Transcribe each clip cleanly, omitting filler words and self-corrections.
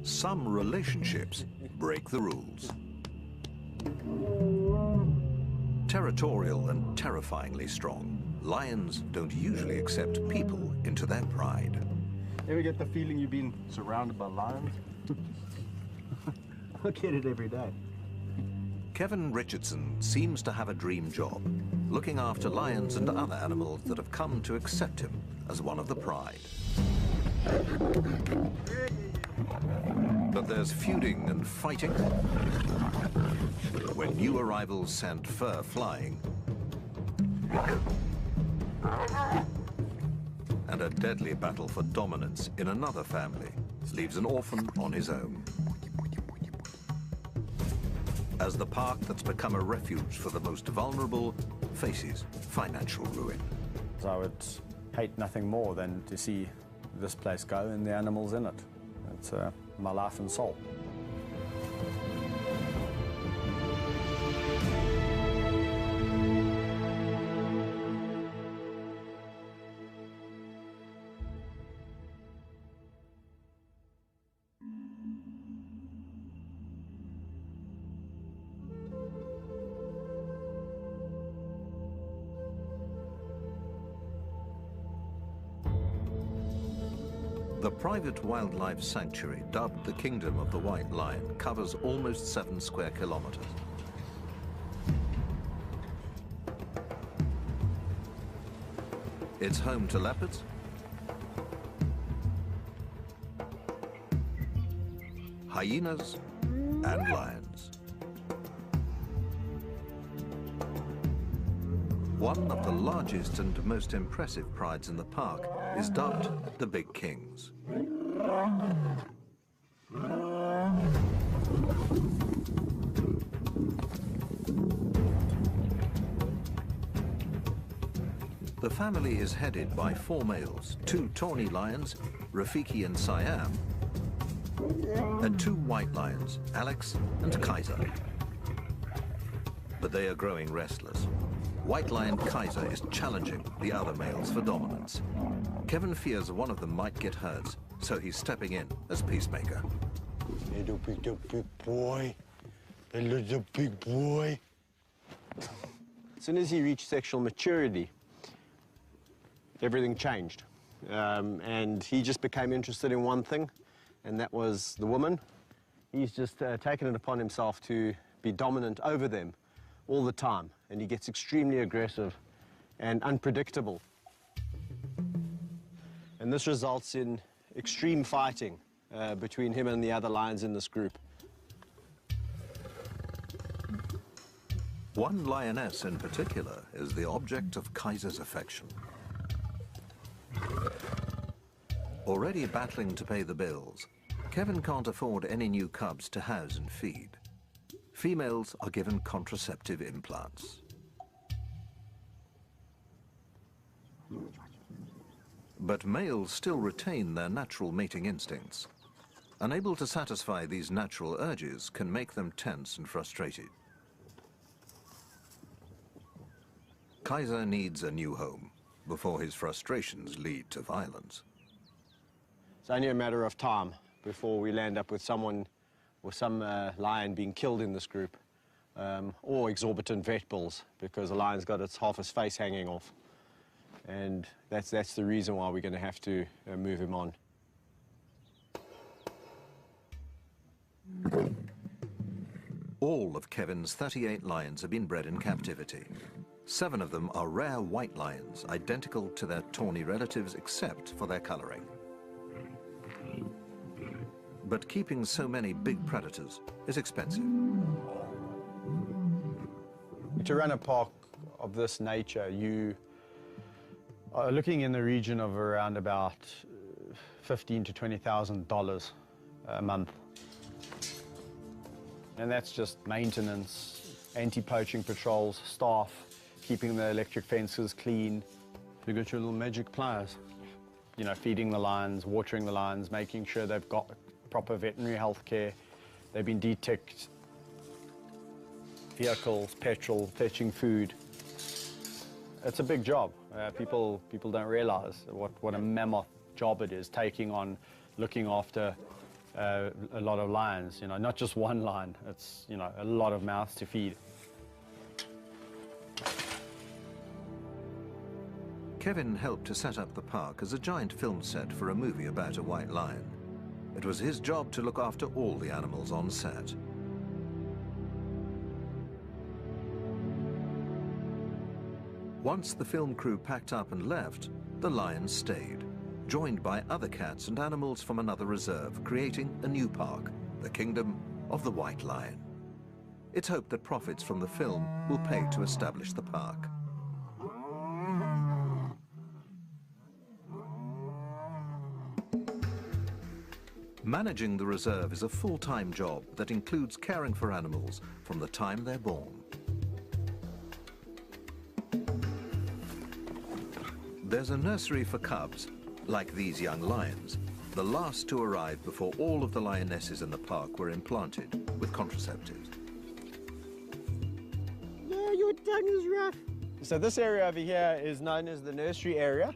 some relationships break the rules. Territorial and terrifyingly strong, lions don't usually accept people into their pride. Ever get the feeling you've been surrounded by lions? I get it every day. Kevin Richardson seems to have a dream job, looking after lions and other animals that have come to accept him as one of the pride. But there's feuding and fighting when new arrivals send fur flying, and a deadly battle for dominance in another family leaves an orphan on his own. As the park that's become a refuge for the most vulnerable faces financial ruin. I would hate nothing more than to see this place go and the animals in it. It's my life and soul. The private wildlife sanctuary, dubbed the Kingdom of the White Lion, covers almost 7 square kilometers. It's home to leopards, hyenas, and lions. One of the largest and most impressive prides in the park is dubbed the Big Kings. The family is headed by 4 males, 2 tawny lions, Rafiki and Siam, and 2 white lions, Alex and Kaiser. But they are growing restless. White lion Kaiser is challenging the other males for dominance. Kevin fears one of them might get hurt, so he's stepping in as peacemaker. Little big boy. The little big boy. As soon as he reached sexual maturity, everything changed. And he just became interested in one thing, and that was the woman. He's just taken it upon himself to be dominant over them all the time, and he gets extremely aggressive and unpredictable. And this results in extreme fighting between him and the other lions in this group. One lioness in particular is the object of Kaiser's affection. Already battling to pay the bills, Kevin can't afford any new cubs to house and feed. Females are given contraceptive implants. But males still retain their natural mating instincts. Unable to satisfy these natural urges can make them tense and frustrated. Kaiser needs a new home before his frustrations lead to violence. It's only a matter of time before we'll end up with someone or some lion being killed in this group, or exorbitant vet bills because the lion's got half his face hanging off. And that's the reason why we're going to have to move him on. All of Kevin's 38 lions have been bred in captivity. 7 of them are rare white lions, identical to their tawny relatives except for their coloring. But keeping so many big predators is expensive. To run a park of this nature, you are looking in the region of around about $15,000 to $20,000 a month. And that's just maintenance, anti-poaching patrols, staff, keeping the electric fences clean. You got your little magic pliers. You know, feeding the lions, watering the lions, making sure they've got proper veterinary health care. They've been de-ticked, vehicles, petrol, fetching food. It's a big job. People don't realize what a mammoth job it is, taking on, looking after a lot of lions, you know, not just one lion. It's, you know, a lot of mouths to feed. Kevin helped to set up the park as a giant film set for a movie about a white lion. It was his job to look after all the animals on set. Once the film crew packed up and left, the lions stayed, joined by other cats and animals from another reserve, creating a new park, the Kingdom of the White Lion. It's hoped that profits from the film will pay to establish the park. Managing the reserve is a full-time job that includes caring for animals from the time they're born. There's a nursery for cubs, like these young lions, the last to arrive before all of the lionesses in the park were implanted with contraceptives. Yeah, your tongue is rough. So this area over here is known as the nursery area,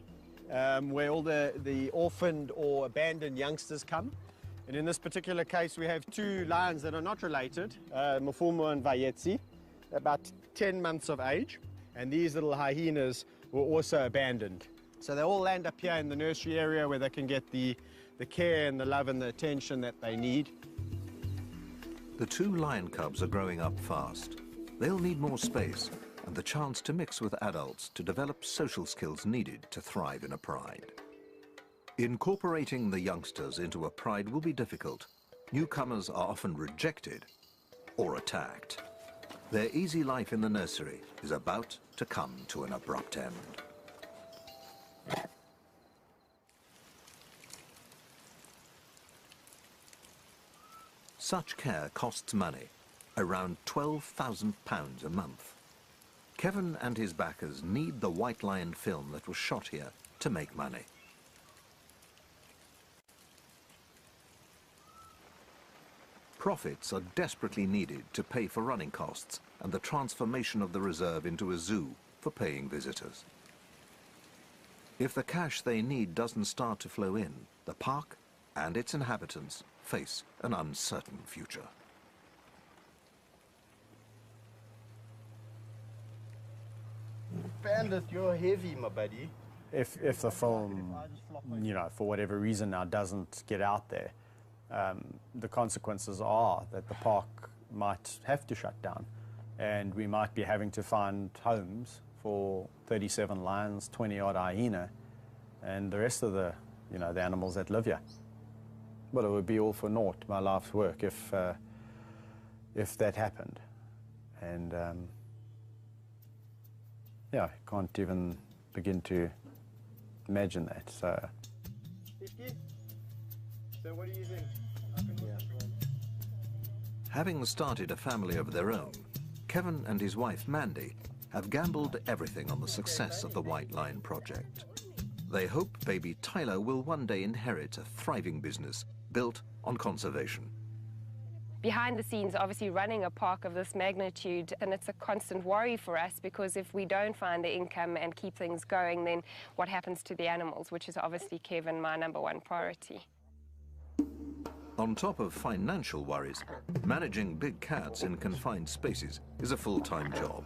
where all the orphaned or abandoned youngsters come. And in this particular case, we have two lions that are not related, Mfumo and Vayetsi, about 10 months of age. And these little hyenas were also abandoned. So they all land up here in the nursery area where they can get the care and the love and the attention that they need. The two lion cubs are growing up fast. They'll need more space and the chance to mix with adults to develop social skills needed to thrive in a pride. Incorporating the youngsters into a pride will be difficult. Newcomers are often rejected or attacked. Their easy life in the nursery is about to come to an abrupt end. Such care costs money, around £12,000 a month. Kevin and his backers need the White Lion film that was shot here to make money. Profits are desperately needed to pay for running costs and the transformation of the reserve into a zoo for paying visitors. If the cash they need doesn't start to flow in, the park and its inhabitants face an uncertain future. Bandit, you're heavy, my buddy. If the film, you know, for whatever reason now doesn't get out there, the consequences are that the park might have to shut down, and we might be having to find homes for 37 lions, 20-odd hyena, and the rest of the, you know, the animals that live here. Well, it would be all for naught, my life's work, if that happened. And yeah, I can't even begin to imagine that. So. So what do you think? Having started a family of their own, Kevin and his wife Mandy have gambled everything on the success of the White Lion project. They hope baby Tyler will one day inherit a thriving business built on conservation. Behind the scenes, obviously running a park of this magnitude, and it's a constant worry for us, because if we don't find the income and keep things going, then what happens to the animals, which is obviously, Kevin, my #1 priority. On top of financial worries, managing big cats in confined spaces is a full-time job.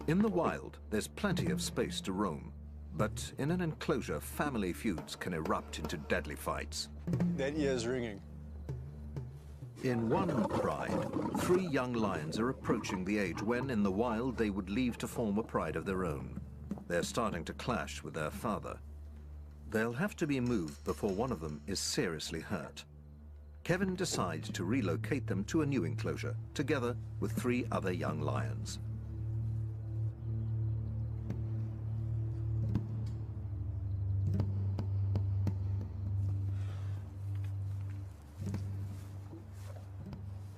In the wild, there's plenty of space to roam, but in an enclosure, family feuds can erupt into deadly fights. That ear's ringing. In one pride, 3 young lions are approaching the age when, in the wild, they would leave to form a pride of their own. They're starting to clash with their father. They'll have to be moved before one of them is seriously hurt. Kevin decides to relocate them to a new enclosure, together with 3 other young lions.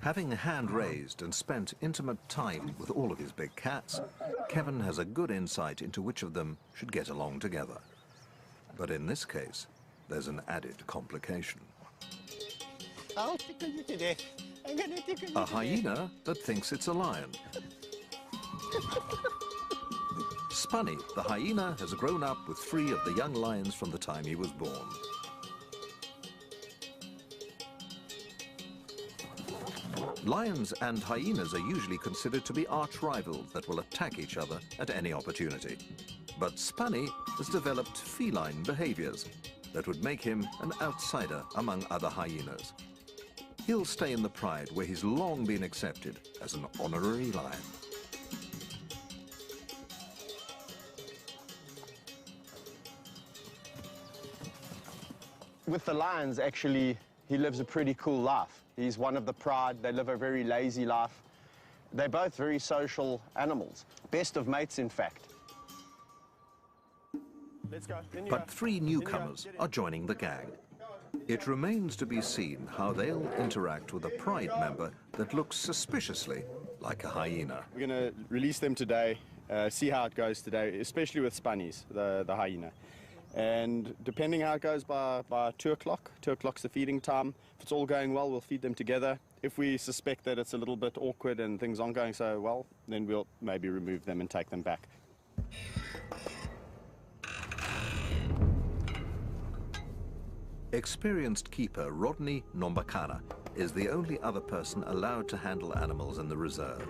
Having hand-raised and spent intimate time with all of his big cats, Kevin has a good insight into which of them should get along together. But in this case, there's an added complication. I'll tickle you to death. I'm gonna tickle you A hyena that thinks it's a lion. Spunny, the hyena, has grown up with 3 of the young lions from the time he was born. Lions and hyenas are usually considered to be arch rivals that will attack each other at any opportunity. But Spunny has developed feline behaviors that would make him an outsider among other hyenas. He'll stay in the pride where he's long been accepted as an honorary lion. With the lions, actually, he lives a pretty cool life. He's one of the pride. They live a very lazy life. They're both very social animals. Best of mates, in fact. Let's go. But three newcomers are joining the gang. It remains to be seen how they'll interact with a pride member that looks suspiciously like a hyena. We're going to release them today, see how it goes today, especially with Spunnies, the hyena. And depending how it goes by 2 o'clock, 2 o'clock's the feeding time. If it's all going well, we'll feed them together. If we suspect that it's a little bit awkward and things aren't going so well, then we'll maybe remove them and take them back. Experienced keeper Rodney Nombakana is the only other person allowed to handle animals in the reserve.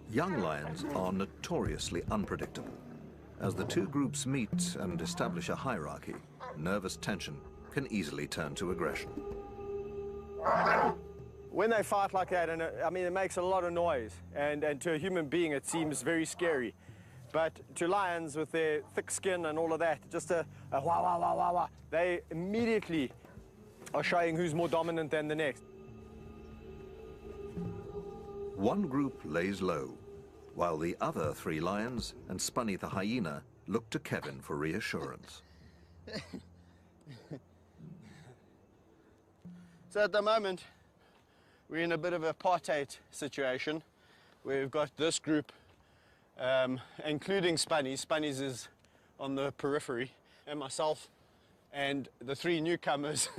Young lions are notoriously unpredictable. As the two groups meet and establish a hierarchy, nervous tension can easily turn to aggression. When they fight like that, and I mean, it makes a lot of noise, and to a human being it seems very scary. But to lions with their thick skin and all of that, just a wah, wah, wah, wah, wah, they immediately are showing who's more dominant than the next. One group lays low, while the other three lions and Spunny the hyena look to Kevin for reassurance. So at the moment, we're in a bit of a apartheid situation. We've got this group, including Spunnies. Spunnies is on the periphery, and myself, and the three newcomers,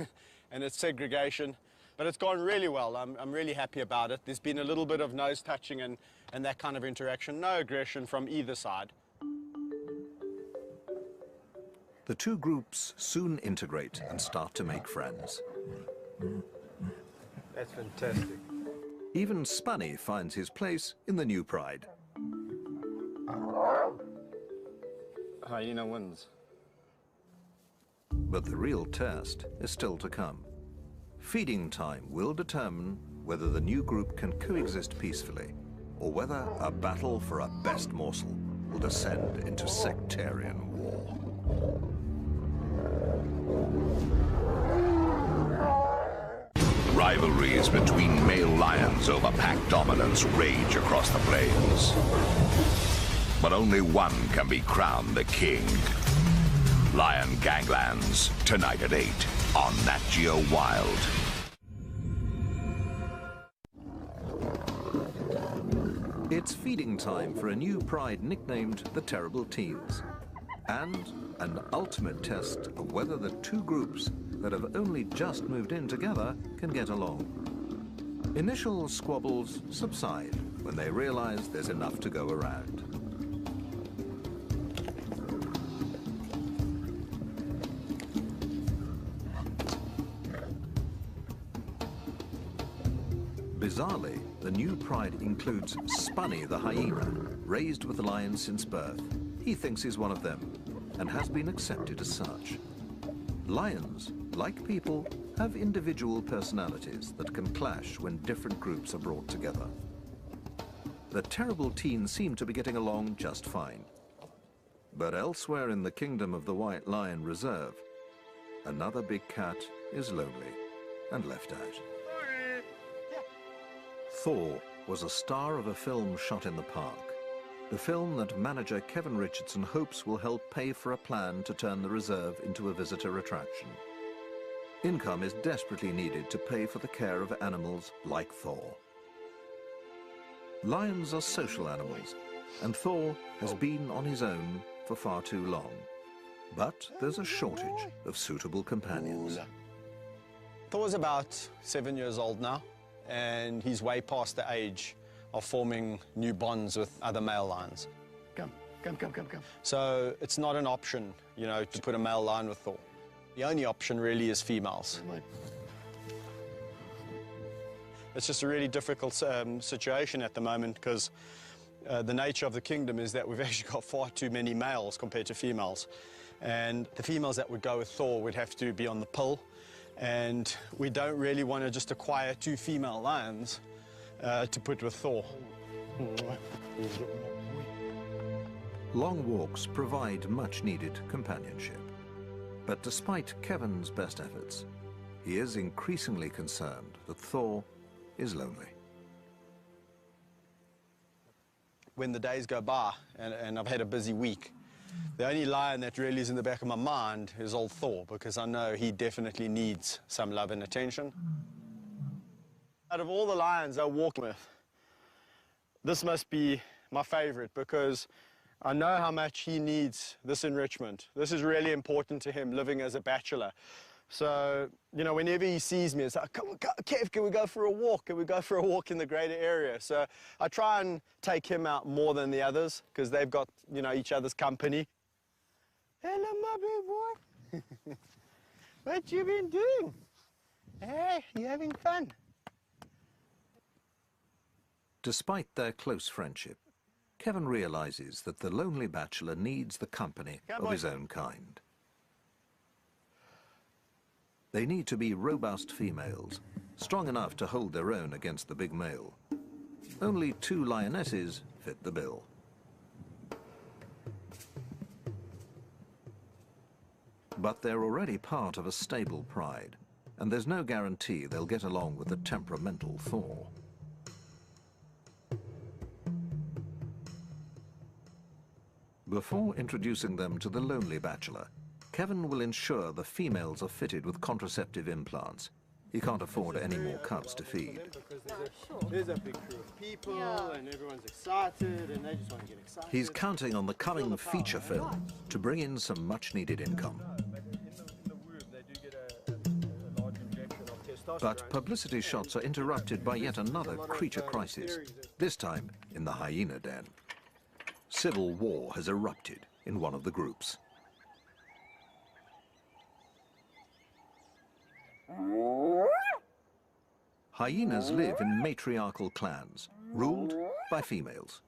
and it's segregation. But it's gone really well. I'm really happy about it. There's been a little bit of nose touching and that kind of interaction. No aggression from either side. The two groups soon integrate and start to make friends. That's fantastic. Even Spunny finds his place in the new pride. Hyena wins. But the real test is still to come. Feeding time will determine whether the new group can coexist peacefully, or whether a battle for a best morsel will descend into sectarian war. Rivalries between male lions over pack dominance rage across the plains. But only one can be crowned the king. Lion Ganglands, tonight at 8 on Nat Geo Wild. It's feeding time for a new pride nicknamed the Terrible Teens, and an ultimate test of whether the two groups that have only just moved in together can get along. Initial squabbles subside when they realize there's enough to go around. Bizarrely, the new pride includes Spunny the hyena, raised with the lions since birth. He thinks he's one of them, and has been accepted as such. Lions, like people, have individual personalities that can clash when different groups are brought together. The Terrible Teens seem to be getting along just fine. But elsewhere in the kingdom of the White Lion Reserve, another big cat is lonely and left out. Thor was a star of a film shot in the park. The film that manager Kevin Richardson hopes will help pay for a plan to turn the reserve into a visitor attraction. Income is desperately needed to pay for the care of animals like Thor. Lions are social animals, and Thor has been on his own for far too long. But there's a shortage of suitable companions. Thor's about 7 years old now, and he's way past the age of forming new bonds with other male lions. Come. So it's not an option, you know, to put a male lion with Thor. The only option really is females. It's just a really difficult situation at the moment because the nature of the kingdom is that we've actually got far too many males compared to females. And the females that would go with Thor would have to be on the pill. And we don't really want to just acquire 2 female lions to put with Thor. Long walks provide much-needed companionship. But despite Kevin's best efforts, he is increasingly concerned that Thor is lonely. When the days go by and I've had a busy week, the only lion that really is in the back of my mind is old Thor, because I know he definitely needs some love and attention. Out of all the lions I walk with, this must be my favorite because I know how much he needs this enrichment. This is really important to him, living as a bachelor. So, you know, whenever he sees me, it's like, come on, Kev, can we go for a walk? Can we go for a walk in the greater area? So I try and take him out more than the others because they've got, you know, each other's company. Hello, my big boy. What you been doing? Hey, you having fun? Despite their close friendship, Kevin realizes that the lonely bachelor needs the company of his own kind. They need to be robust females, strong enough to hold their own against the big male. Only 2 lionesses fit the bill. But they're already part of a stable pride, and there's no guarantee they'll get along with the temperamental Thor. Before introducing them to the lonely bachelor, Kevin will ensure the females are fitted with contraceptive implants. He can't afford any more cubs to feed. There's a big crew of people, and everyone's excited, and they just want to get excited. He's counting on the coming feature film to bring in some much-needed income. But publicity shots are interrupted by yet another creature crisis, this time in the hyena den. Civil war has erupted in one of the groups. Hyenas live in matriarchal clans, ruled by females.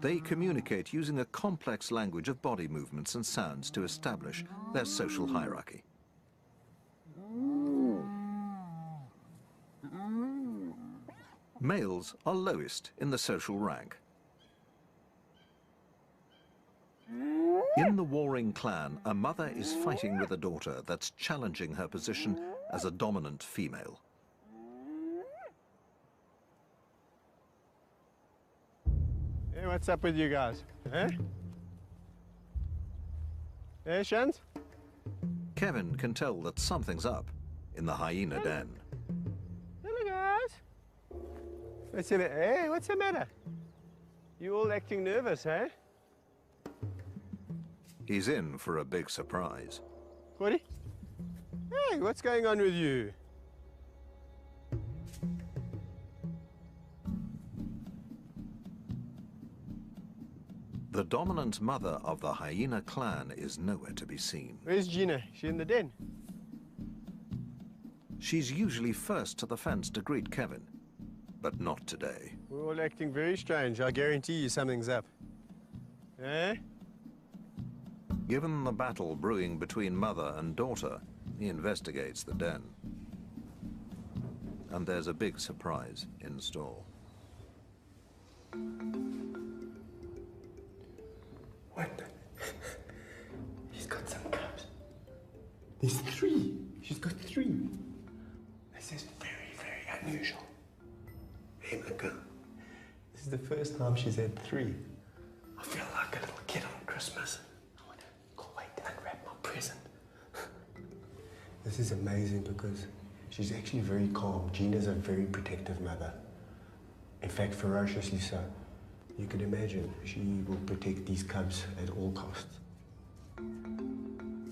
They communicate using a complex language of body movements and sounds to establish their social hierarchy. Males are lowest in the social rank. In the warring clan, a mother is fighting with a daughter that's challenging her position as a dominant female. Hey, what's up with you guys? Eh? Hey, Shans? Kevin can tell that something's up in the hyena den. Hello, guys. What's the matter? Hey, what's the matter? You all acting nervous, eh? He's in for a big surprise. Corey? Hey, what's going on with you? The dominant mother of the hyena clan is nowhere to be seen. Where's Gina? She in the den? She's usually first to the fence to greet Kevin, but not today. We're all acting very strange. I guarantee you something's up. Eh? Given the battle brewing between mother and daughter, he investigates the den. And there's a big surprise in store. What? He's got some cubs. There's 3. She's got 3. This is very, very unusual. Hey, my girl. This is the first time she's had 3. I feel like a little kid on Christmas. I want to go wait to unwrap my present. This is amazing because she's actually very calm. Gina's a very protective mother. In fact, ferociously so. You could imagine she will protect these cubs at all costs.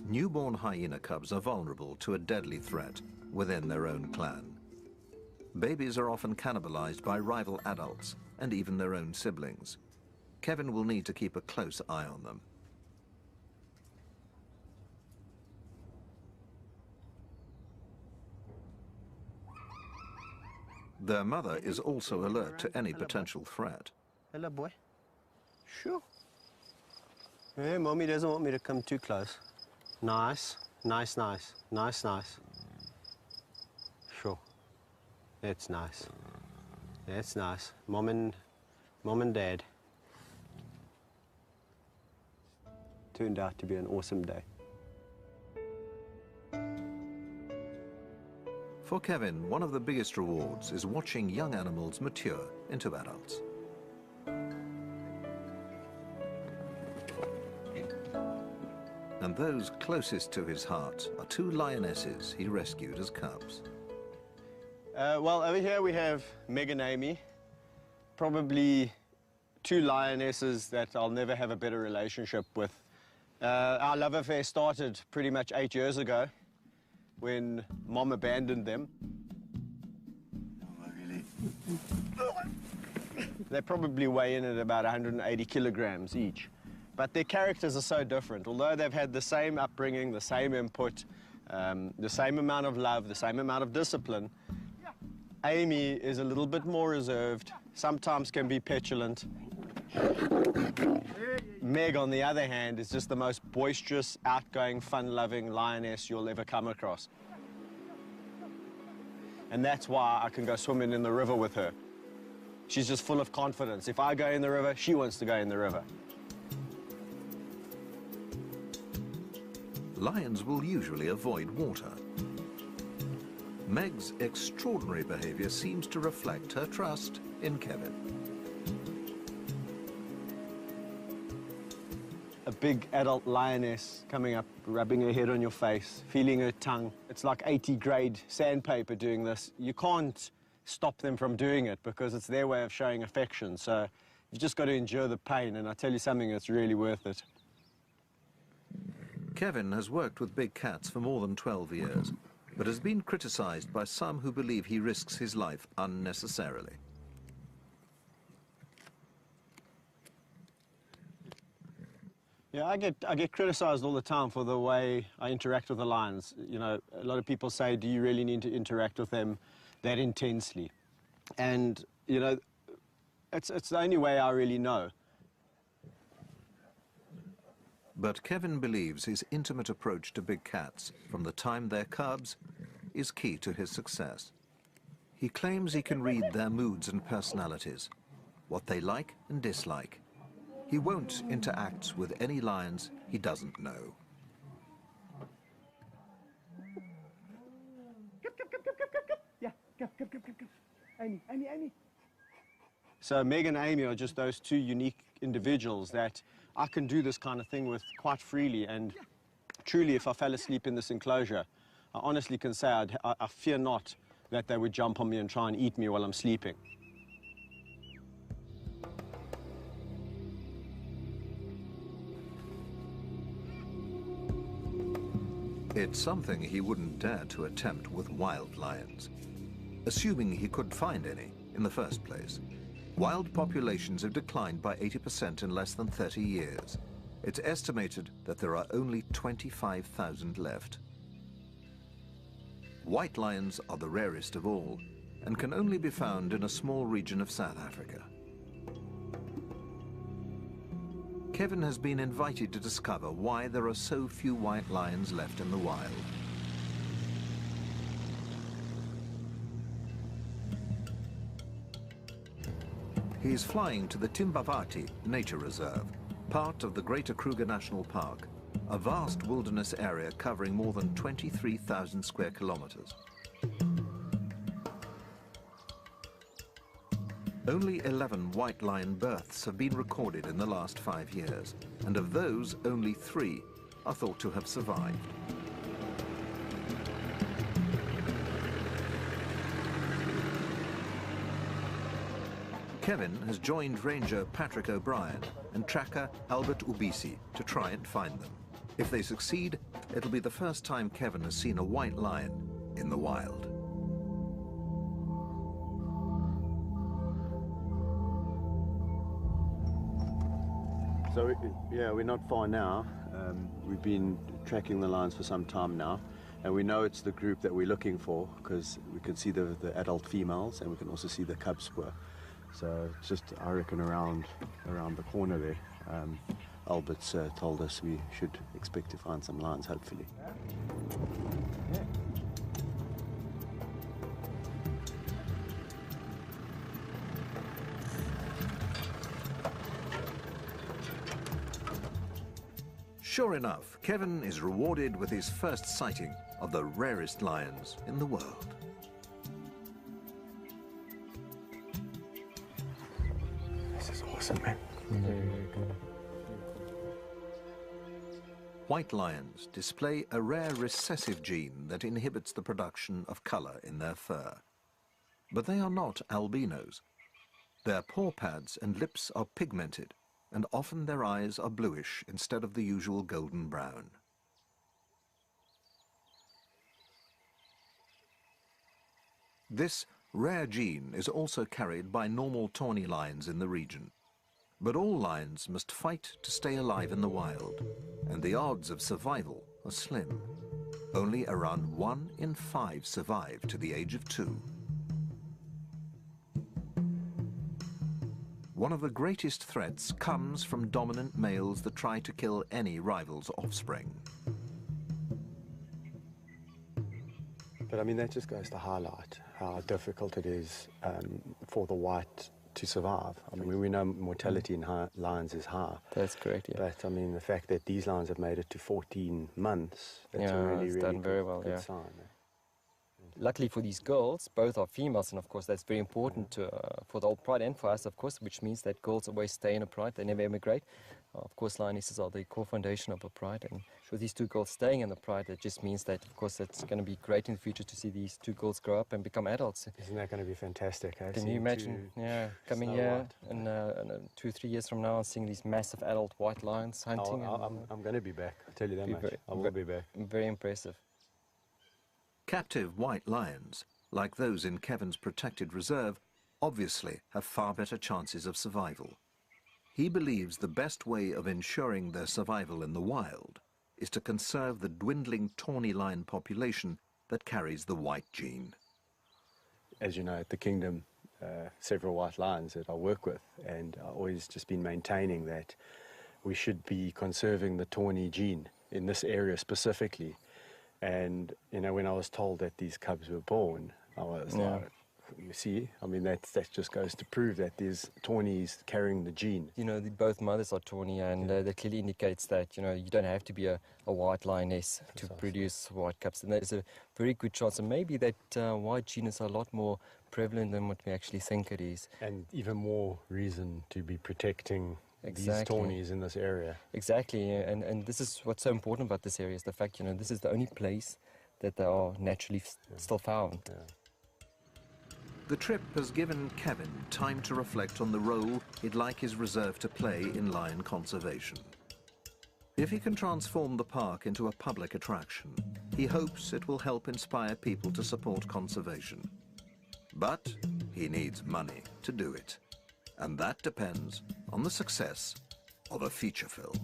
Newborn hyena cubs are vulnerable to a deadly threat within their own clan. Babies are often cannibalized by rival adults and even their own siblings. Kevin will need to keep a close eye on them. Their mother is also alert to any potential threat. Hello, boy. Sure. Yeah, Mommy doesn't want me to come too close. Nice, nice, nice, nice, nice. Sure. That's nice. That's nice. Mom and Dad. Turned out to be an awesome day. For Kevin, one of the biggest rewards is watching young animals mature into adults. And those closest to his heart are two lionesses he rescued as cubs. Well, over here we have Meg and Amy, probably two lionesses that I'll never have a better relationship with. Our love affair started pretty much 8 years ago when Mom abandoned them. They probably weigh in at about 180 kilograms each. But their characters are so different. Although they've had the same upbringing, the same input, the same amount of love, the same amount of discipline, Amy is a little bit more reserved, sometimes can be petulant. Meg, on the other hand, is just the most boisterous, outgoing, fun-loving lioness you'll ever come across. And that's why I can go swimming in the river with her. She's just full of confidence. If I go in the river, she wants to go in the river. Lions will usually avoid water. Meg's extraordinary behavior seems to reflect her trust in Kevin. A big adult lioness coming up, rubbing her head on your face, feeling her tongue. It's like 80-grade sandpaper doing this. You can't stop them from doing it because it's their way of showing affection. So you've just got to endure the pain, and I tell you something, it's really worth it. Kevin has worked with big cats for more than 12 years, but has been criticized by some who believe he risks his life unnecessarily. Yeah, I get criticized all the time for the way I interact with the lions. You know, a lot of people say, do you really need to interact with them that intensely? And, you know, it's the only way I really know. But Kevin believes his intimate approach to big cats, from the time they're cubs, is key to his success. He claims he can read their moods and personalities, what they like and dislike. He won't interact with any lions he doesn't know. So Meg and Amy are just those two unique individuals that I can do this kind of thing with quite freely. And truly, if I fell asleep in this enclosure, I honestly can say I fear not that they would jump on me and try and eat me while I'm sleeping. It's something he wouldn't dare to attempt with wild lions, assuming he could find any in the first place. Wild populations have declined by 80% in less than 30 years. It's estimated that there are only 25,000 left. White lions are the rarest of all and can only be found in a small region of South Africa. Kevin has been invited to discover why there are so few white lions left in the wild. He's flying to the Timbavati Nature Reserve, part of the Greater Kruger National Park, a vast wilderness area covering more than 23,000 square kilometers. Only 11 white lion births have been recorded in the last 5 years, and of those, only 3 are thought to have survived. Kevin has joined Ranger Patrick O'Brien and tracker Albert Ubisi to try and find them. If they succeed, it'll be the first time Kevin has seen a white lion in the wild. So, yeah, we're not far now. We've been tracking the lions for some time now. And we know it's the group that we're looking for because we can see the adult females and we can also see the cub spoor. So it's just, I reckon, around the corner there. Albert's told us we should expect to find some lions, hopefully. Sure enough, Kevin is rewarded with his first sighting of the rarest lions in the world. This is awesome, man. Very good. White lions display a rare recessive gene that inhibits the production of color in their fur. But they are not albinos. Their paw pads and lips are pigmented, and often their eyes are bluish instead of the usual golden brown. This rare gene is also carried by normal tawny lions in the region. But all lions must fight to stay alive in the wild, and the odds of survival are slim. Only around 1 in 5 survive to the age of 2. One of the greatest threats comes from dominant males that try to kill any rival's offspring. But I mean, that just goes to highlight how difficult it is for the white to survive. I mean, we know mortality in lions is high. That's correct, yeah. But I mean, the fact that these lions have made it to 14 months, that's yeah, a really, it's really done very well, good yeah. sign. Luckily for these girls, both are females, and of course that's very important for the old pride and for us, of course, which means that girls always stay in a pride, they never emigrate. Of course, lionesses are the core foundation of a pride, and with these 2 girls staying in the pride, it just means that, of course, it's going to be great in the future to see these 2 girls grow up and become adults. Isn't that going to be fantastic? Can you imagine, yeah, coming here in 2 or 3 years from now and seeing these massive adult white lions hunting? I'm going to be back, I'll tell you that much. I will be back. Very impressive. Captive white lions, like those in Kevin's protected reserve, obviously have far better chances of survival. He believes the best way of ensuring their survival in the wild is to conserve the dwindling tawny lion population that carries the white gene. As you know, at the Kingdom, several white lions that I work with, and I've always just been maintaining that we should be conserving the tawny gene in this area specifically. And, you know, when I was told that these cubs were born, I was like, you see, I mean, that just goes to prove that there's tawnies carrying the gene. You know, both mothers are tawny, and that clearly indicates that, you know, you don't have to be a white lioness to produce white cubs. And there's a very good chance, and maybe that white gene is a lot more prevalent than what we actually think it is. And even more reason to be protecting these tawnies in this area. Exactly, and this is what's so important about this area, is the fact, you know, this is the only place that they are naturally still found. Yeah. The trip has given Kevin time to reflect on the role he'd like his reserve to play in lion conservation. If he can transform the park into a public attraction, he hopes it will help inspire people to support conservation. But he needs money to do it, and that depends on the success of a feature film.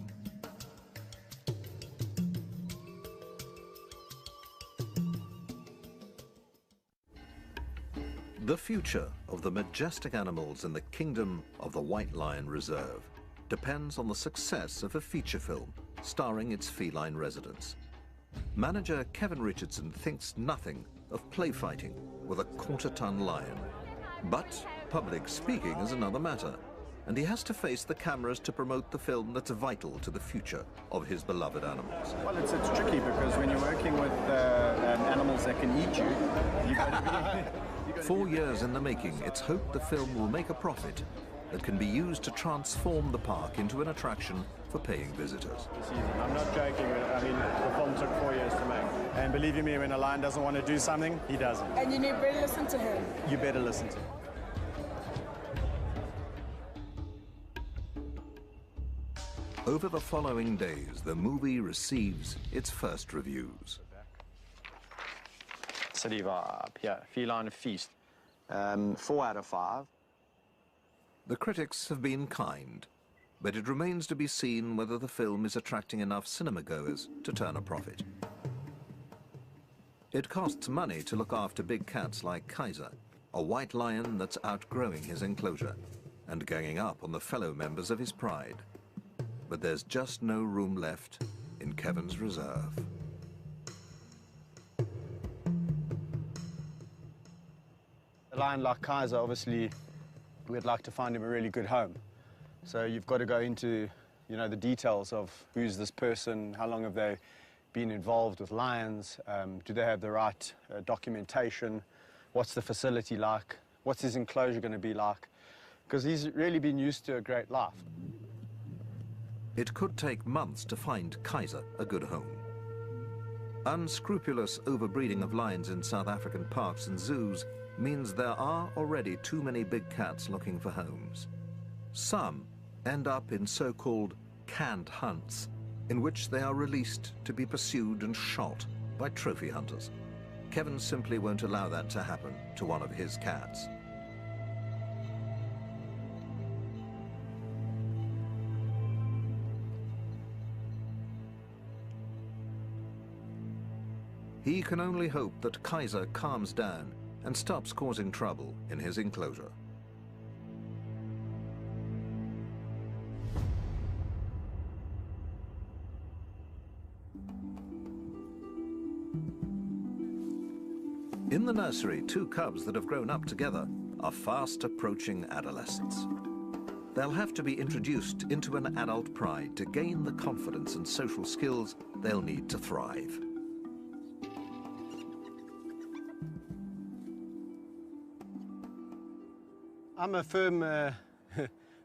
The future of the majestic animals in the kingdom of the White Lion Reserve depends on the success of a feature film starring its feline residents. Manager Kevin Richardson thinks nothing of play fighting with a quarter-ton lion. But public speaking is another matter, and he has to face the cameras to promote the film that's vital to the future of his beloved animals. Well, it's tricky because when you're working with animals that can eat you, you've got to be... 4 years in the making, it's hoped the film will make a profit that can be used to transform the park into an attraction for paying visitors. I'm not joking. I mean, the film took 4 years to make. And believe you me, when a lion doesn't want to do something, he doesn't. And you better listen to him. You better listen to him. Over the following days, the movie receives its first reviews. City vibe, yeah, feline feast. 4 out of 5. The critics have been kind, but it remains to be seen whether the film is attracting enough cinema goers to turn a profit. It costs money to look after big cats like Kaiser, a white lion that's outgrowing his enclosure and ganging up on the fellow members of his pride. But there's just no room left in Kevin's reserve. A lion like Kaiser, obviously, we'd like to find him a really good home. So you've got to go into, the details of who's this person, how long have they been involved with lions, do they have the right documentation, what's the facility like, what's his enclosure going to be like, because he's really been used to a great life. It could take months to find Kaiser a good home. Unscrupulous overbreeding of lions in South African parks and zoos means there are already too many big cats looking for homes. Some end up in so-called canned hunts, in which they are released to be pursued and shot by trophy hunters. Kevin simply won't allow that to happen to one of his cats. He can only hope that Kaiser calms down and stops causing trouble in his enclosure. In the nursery, two cubs that have grown up together are fast approaching adolescence. They'll have to be introduced into an adult pride to gain the confidence and social skills they'll need to thrive. I'm a firm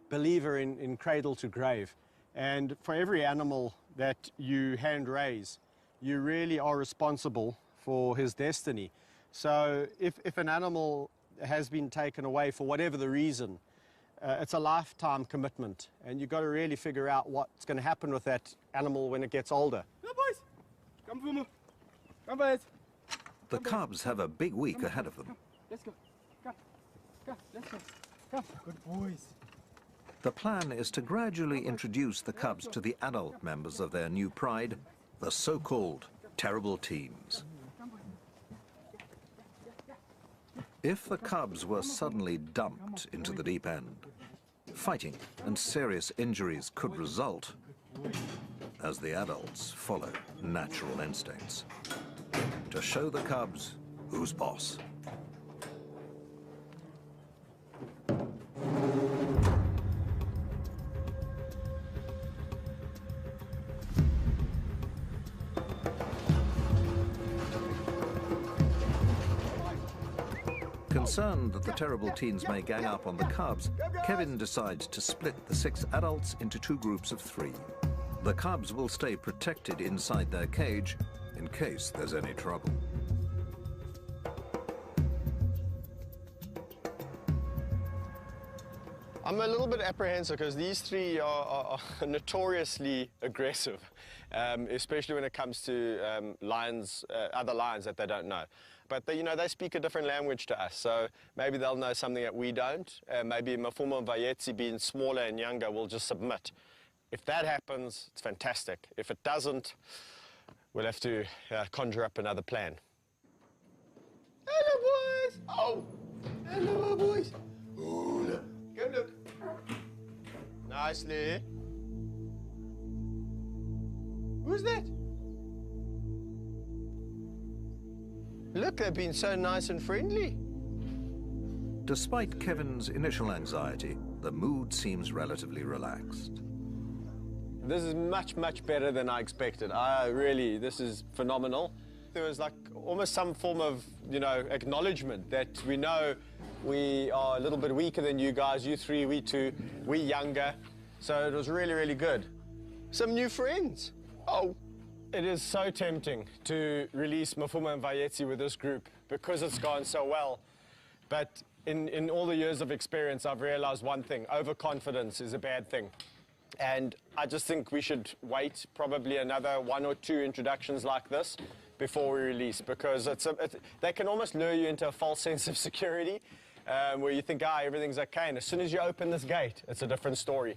believer in cradle to grave, and for every animal that you hand raise, you really are responsible for his destiny. So if an animal has been taken away for whatever the reason, it's a lifetime commitment, and you've got to really figure out what's going to happen with that animal when it gets older. Come, boys! Come, Fumu! Come, boys! The cubs have a big week ahead of them. Let's go. Come, let's go. Come, good boys. The plan is to gradually introduce the cubs to the adult members of their new pride, the so-called terrible teens. If the cubs were suddenly dumped into the deep end, fighting and serious injuries could result as the adults follow natural instincts to show the cubs who's boss. Concerned that the terrible teens may gang up on the cubs, Kevin decides to split the 6 adults into 2 groups of 3. The cubs will stay protected inside their cage in case there's any trouble. I'm a little bit apprehensive because these 3 are notoriously aggressive, especially when it comes to lions, other lions that they don't know. But they speak a different language to us, so maybe they'll know something that we don't. Maybe Mafuma Mvayetsi, being smaller and younger, will just submit. If that happens, it's fantastic. If it doesn't, we'll have to conjure up another plan. Hello, boys! Oh! Hello, boys! Oh, look. Go look. Nicely. Who's that? Look, they've been so nice and friendly. Despite Kevin's initial anxiety, the mood seems relatively relaxed. This is much, much better than I expected. This is phenomenal. There was like almost some form of, acknowledgement that we know we are a little bit weaker than you guys, you 3, we 2, we younger. So it was really, really good. Some new friends. Oh. It is so tempting to release Mafuma Mvayetsi with this group because it's gone so well. But in all the years of experience, I've realized one thing: overconfidence is a bad thing. And I just think we should wait probably another 1 or 2 introductions like this before we release, because they can almost lure you into a false sense of security where you think, everything's okay. And as soon as you open this gate, it's a different story.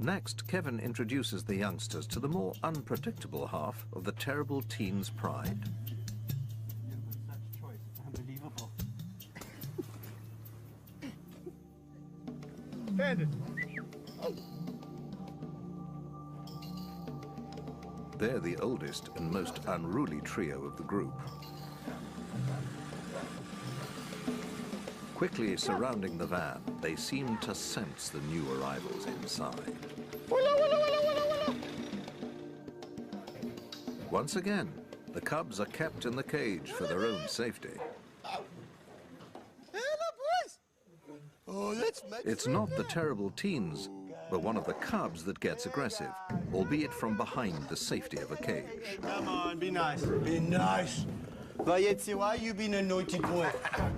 Next, Kevin introduces the youngsters to the more unpredictable half of the terrible teen's pride. Unbelievable. Bandit. They're the oldest and most unruly trio of the group. Quickly surrounding the van, they seem to sense the new arrivals inside. Once again, the cubs are kept in the cage for their own safety. It's not the terrible teens, but one of the cubs that gets aggressive, albeit from behind the safety of a cage. Come on, be nice. Be nice. Vayetzi, why you being a naughty boy?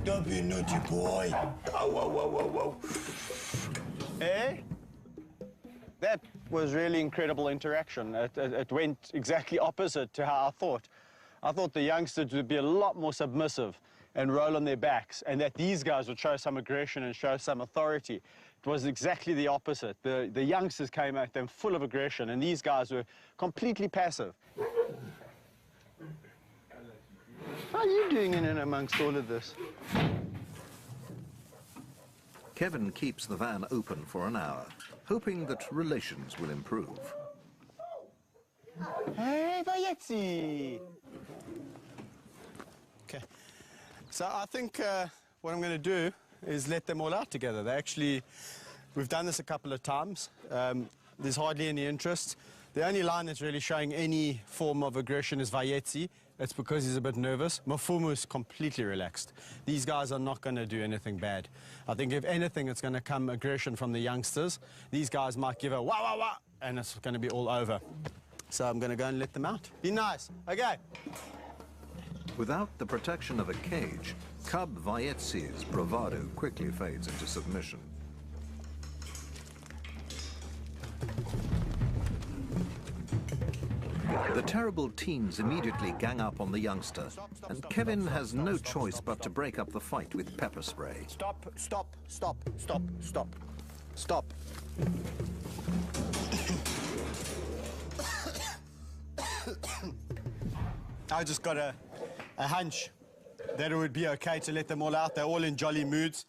Don't be a naughty boy. Oh, whoa, whoa, whoa, whoa. Eh? That was really incredible interaction. It went exactly opposite to how I thought. I thought the youngsters would be a lot more submissive and roll on their backs, and that these guys would show some aggression and show some authority. It was exactly the opposite. The youngsters came at them full of aggression, and these guys were completely passive. How are you doing in and amongst all of this? Kevin keeps the van open for an hour, hoping that relations will improve. Hey, Vayetzi. Okay. So I think what I'm going to do is let them all out together. We've done this a couple of times. There's hardly any interest. The only line that's really showing any form of aggression is Vayetzi. It's because he's a bit nervous. Mafumu is completely relaxed. These guys are not going to do anything bad. I think if anything, it's going to come aggression from the youngsters. These guys might give a wah, wah, wah, and it's going to be all over. So I'm going to go and let them out. Be nice. Okay. Without the protection of a cage, cub Vayetzi's bravado quickly fades into submission. The terrible teens immediately gang up on the youngster, and Kevin has no choice but to break up the fight with pepper spray. Stop, stop, stop, stop, stop, stop. I just got a hunch that it would be okay to let them all out. They're all in jolly moods.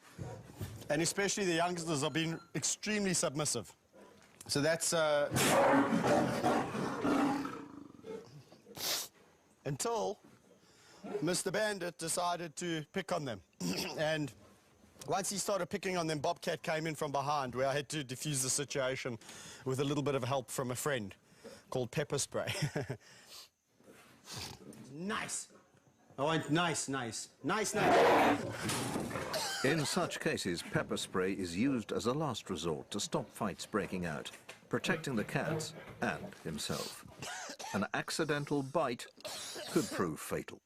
And especially the youngsters are being extremely submissive. So that's... until Mr. Bandit decided to pick on them. And once he started picking on them, Bobcat came in from behind, where I had to defuse the situation with a little bit of help from a friend called pepper spray. Nice. I want nice, nice. Nice, nice. In such cases, pepper spray is used as a last resort to stop fights breaking out, protecting the cats and himself. An accidental bite could prove fatal.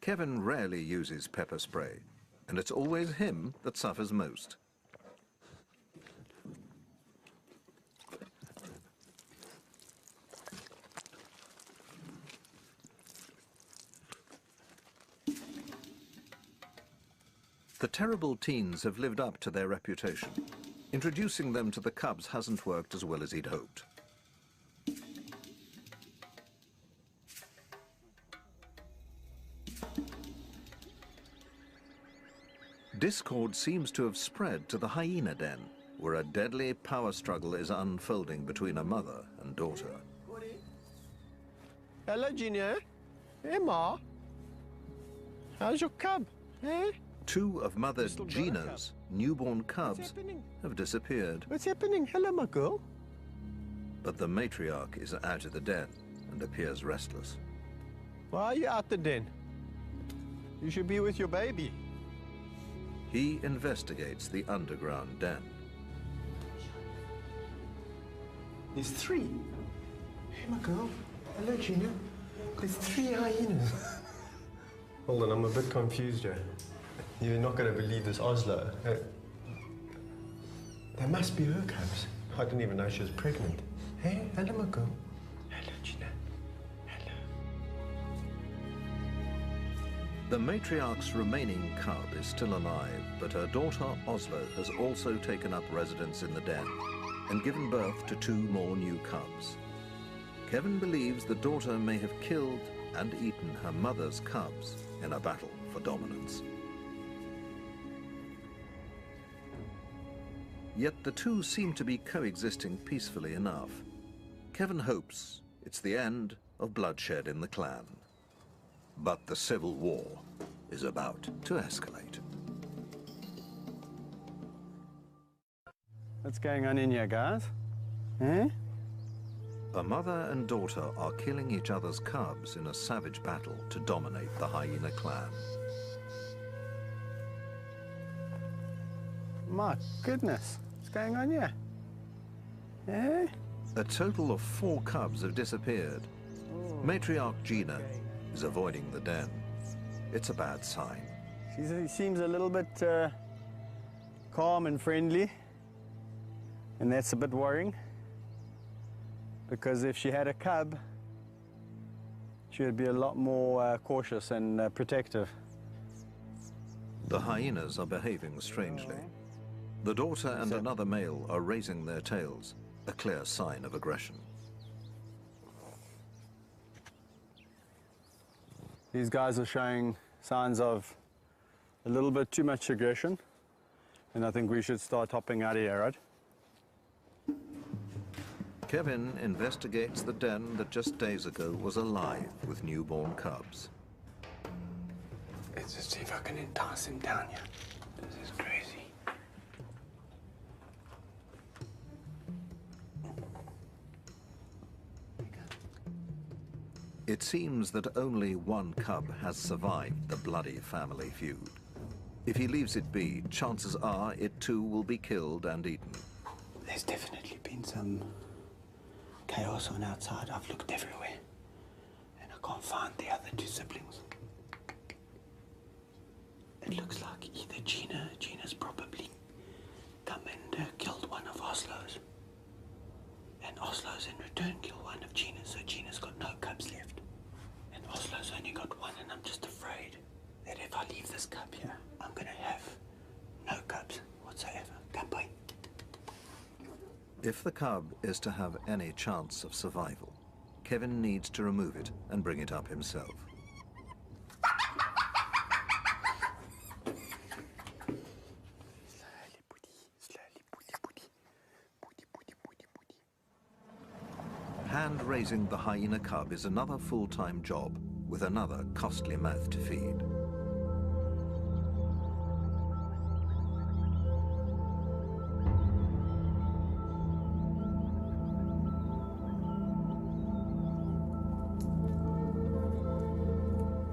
Kevin rarely uses pepper spray, and it's always him that suffers most. The terrible teens have lived up to their reputation. Introducing them to the cubs hasn't worked as well as he'd hoped. Discord seems to have spread to the hyena den, where a deadly power struggle is unfolding between a mother and daughter. Hello, Junior. Hey, Ma. How's your cub? Hey? Two of Mother Gina's newborn cubs have disappeared. What's happening? Hello, my girl. But the matriarch is out of the den and appears restless. Why are you out the den? You should be with your baby. He investigates the underground den. There's three. Hey, my girl. Hello, Gina. There's three hyenas. Hold on, I'm a bit confused here. You're not going to believe this, Oslo. There must be her cubs. I didn't even know she was pregnant. Hey, hello, my girl. Hello, Gina. Hello. The matriarch's remaining cub is still alive, but her daughter Oslo has also taken up residence in the den and given birth to 2 more new cubs. Kevin believes the daughter may have killed and eaten her mother's cubs in a battle for dominance. Yet the two seem to be coexisting peacefully enough. Kevin hopes it's the end of bloodshed in the clan. But the civil war is about to escalate. What's going on in here, guys? Eh? A mother and daughter are killing each other's cubs in a savage battle to dominate the hyena clan. My goodness, what's going on here? Eh? A total of 4 cubs have disappeared. Matriarch Gina is avoiding the den. It's a bad sign. She seems a little bit calm and friendly, and that's a bit worrying, because if she had a cub, she would be a lot more cautious and protective. The hyenas are behaving strangely. The daughter and another male are raising their tails, a clear sign of aggression. These guys are showing signs of a little bit too much aggression, and I think we should start hopping out of here, right? Kevin investigates the den that just days ago was alive with newborn cubs. Let's just see if I can entice him down here. This is crazy. It seems that only one cub has survived the bloody family feud. If he leaves it be, chances are it too will be killed and eaten. There's definitely been some chaos on outside. I've looked everywhere, and I can't find the other 2 siblings. It looks like either Gina's probably come and killed one of Oslo's, and Oslo's in return killed one of Gina's, so Gina's got no cubs left. And Oslo's only got 1, and I'm just afraid that if I leave this cub here, I'm gonna have no cubs whatsoever. Kampai. If the cub is to have any chance of survival, Kevin needs to remove it and bring it up himself. Hand-raising the hyena cub is another full-time job with another costly mouth to feed.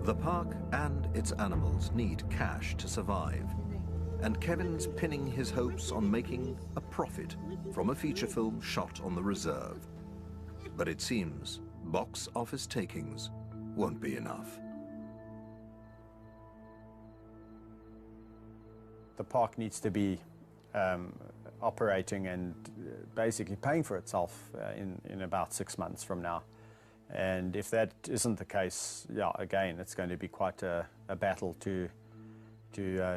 The park and its animals need cash to survive, and Kevin's pinning his hopes on making a profit from a feature film shot on the reserve. But it seems box office takings won't be enough. The park needs to be operating and basically paying for itself in about 6 months from now. And if that isn't the case, yeah, again, it's going to be quite a battle to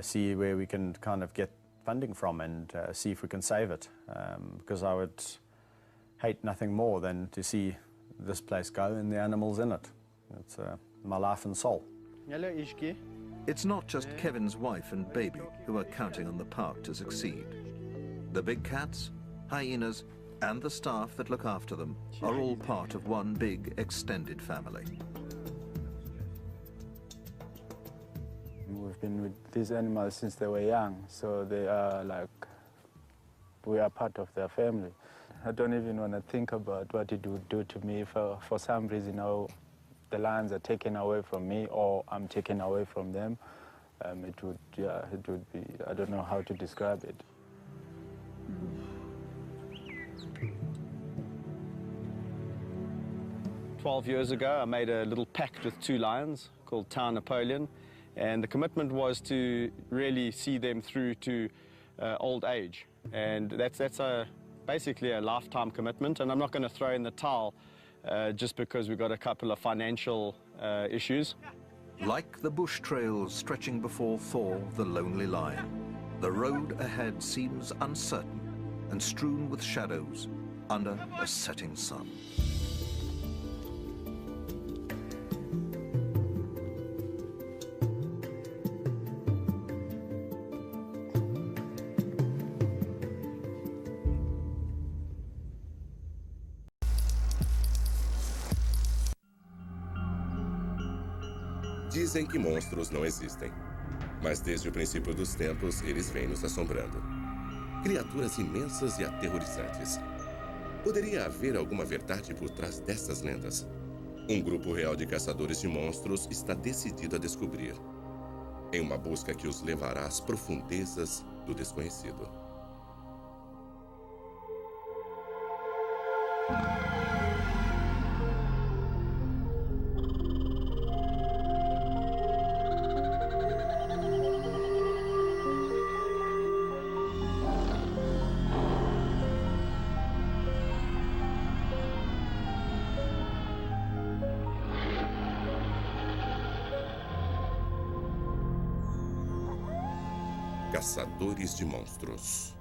see where we can kind of get funding from and see if we can save it. Because I would hate nothing more than to see this place go and the animals in it. It's my life and soul. Hello, Ishki. It's not just Kevin's wife and baby who are counting on the park to succeed. The big cats, hyenas, and the staff that look after them are all part of one big extended family. We've been with these animals since they were young, so they are like, we are part of their family. I don't even want to think about what it would do to me if for some reason, you know, the lions are taken away from me or I'm taken away from them. It would be, I don't know how to describe it. Mm. 12 years ago, I made a little pact with 2 lions called Tau Napoleon, and the commitment was to really see them through to old age. And that's basically a lifetime commitment, and I'm not going to throw in the towel just because we've got a couple of financial issues. Like the bush trails stretching before Thor, the lonely lion, the road ahead seems uncertain and strewn with shadows under a setting sun. Dizem que monstros não existem, mas desde o princípio dos tempos eles vêm nos assombrando. Criaturas imensas e aterrorizantes. Poderia haver alguma verdade por trás dessas lendas? Um grupo real de caçadores de monstros está decidido a descobrir, em uma busca que os levará às profundezas do desconhecido. Caçadores de monstros.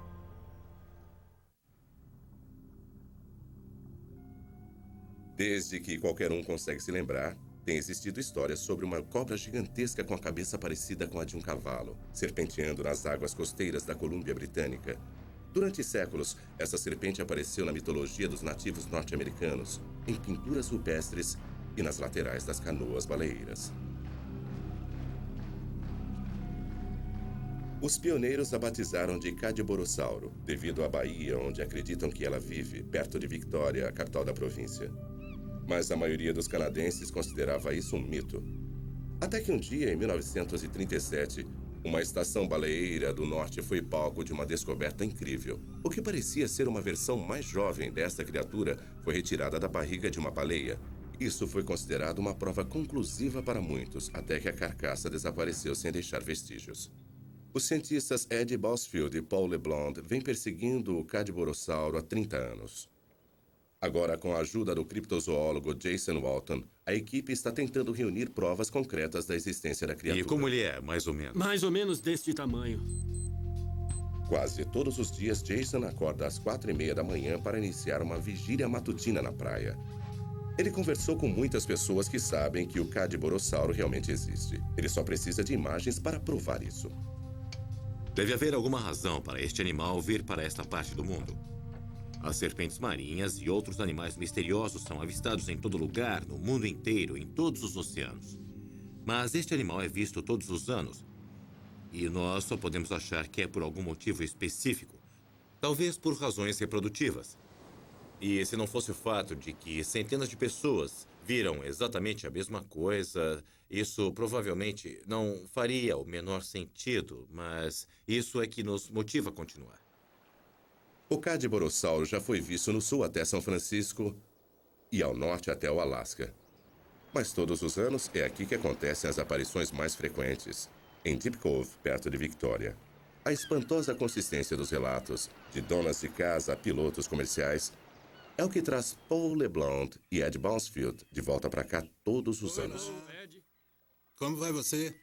Desde que qualquer um consegue se lembrar, tem existido histórias sobre uma cobra gigantesca com a cabeça parecida com a de um cavalo, serpenteando nas águas costeiras da Colômbia Britânica. Durante séculos, essa serpente apareceu na mitologia dos nativos norte-americanos, em pinturas rupestres e nas laterais das canoas baleeiras. Os pioneiros a batizaram de Cadborossauro, devido à baía onde acreditam que ela vive, perto de Victoria, a capital da província. Mas a maioria dos canadenses considerava isso um mito. Até que um dia, em 1937, uma estação baleeira do norte foi palco de uma descoberta incrível. O que parecia ser uma versão mais jovem desta criatura foi retirada da barriga de uma baleia. Isso foi considerado uma prova conclusiva para muitos, até que a carcaça desapareceu sem deixar vestígios. Os cientistas Ed Bosfield e Paul LeBlanc vêm perseguindo o Cadborossauro há 30 anos. Agora, com a ajuda do criptozoólogo Jason Walton, a equipe está tentando reunir provas concretas da existência da criatura. E como ele é, mais ou menos? Mais ou menos deste tamanho. Quase todos os dias, Jason acorda às 4h30 da manhã para iniciar uma vigília matutina na praia. Ele conversou com muitas pessoas que sabem que o Cadborossauro realmente existe. Ele só precisa de imagens para provar isso. Deve haver alguma razão para este animal vir para esta parte do mundo. As serpentes marinhas e outros animais misteriosos são avistados em todo lugar, no mundo inteiro, em todos os oceanos. Mas este animal é visto todos os anos. E nós só podemos achar que é por algum motivo específico. Talvez por razões reprodutivas. E se não fosse o fato de que centenas de pessoas viram exatamente a mesma coisa, isso provavelmente não faria o menor sentido, mas isso é que nos motiva a continuar. O Cadborossauro já foi visto no sul até São Francisco e ao norte até o Alasca. Mas todos os anos é aqui que acontecem as aparições mais frequentes, em Deep Cove, perto de Victoria. A espantosa consistência dos relatos, de donas de casa a pilotos comerciais, é o que traz Paul LeBlanc e Ed Bosfield de volta para cá todos os anos. Ed. Como vai você?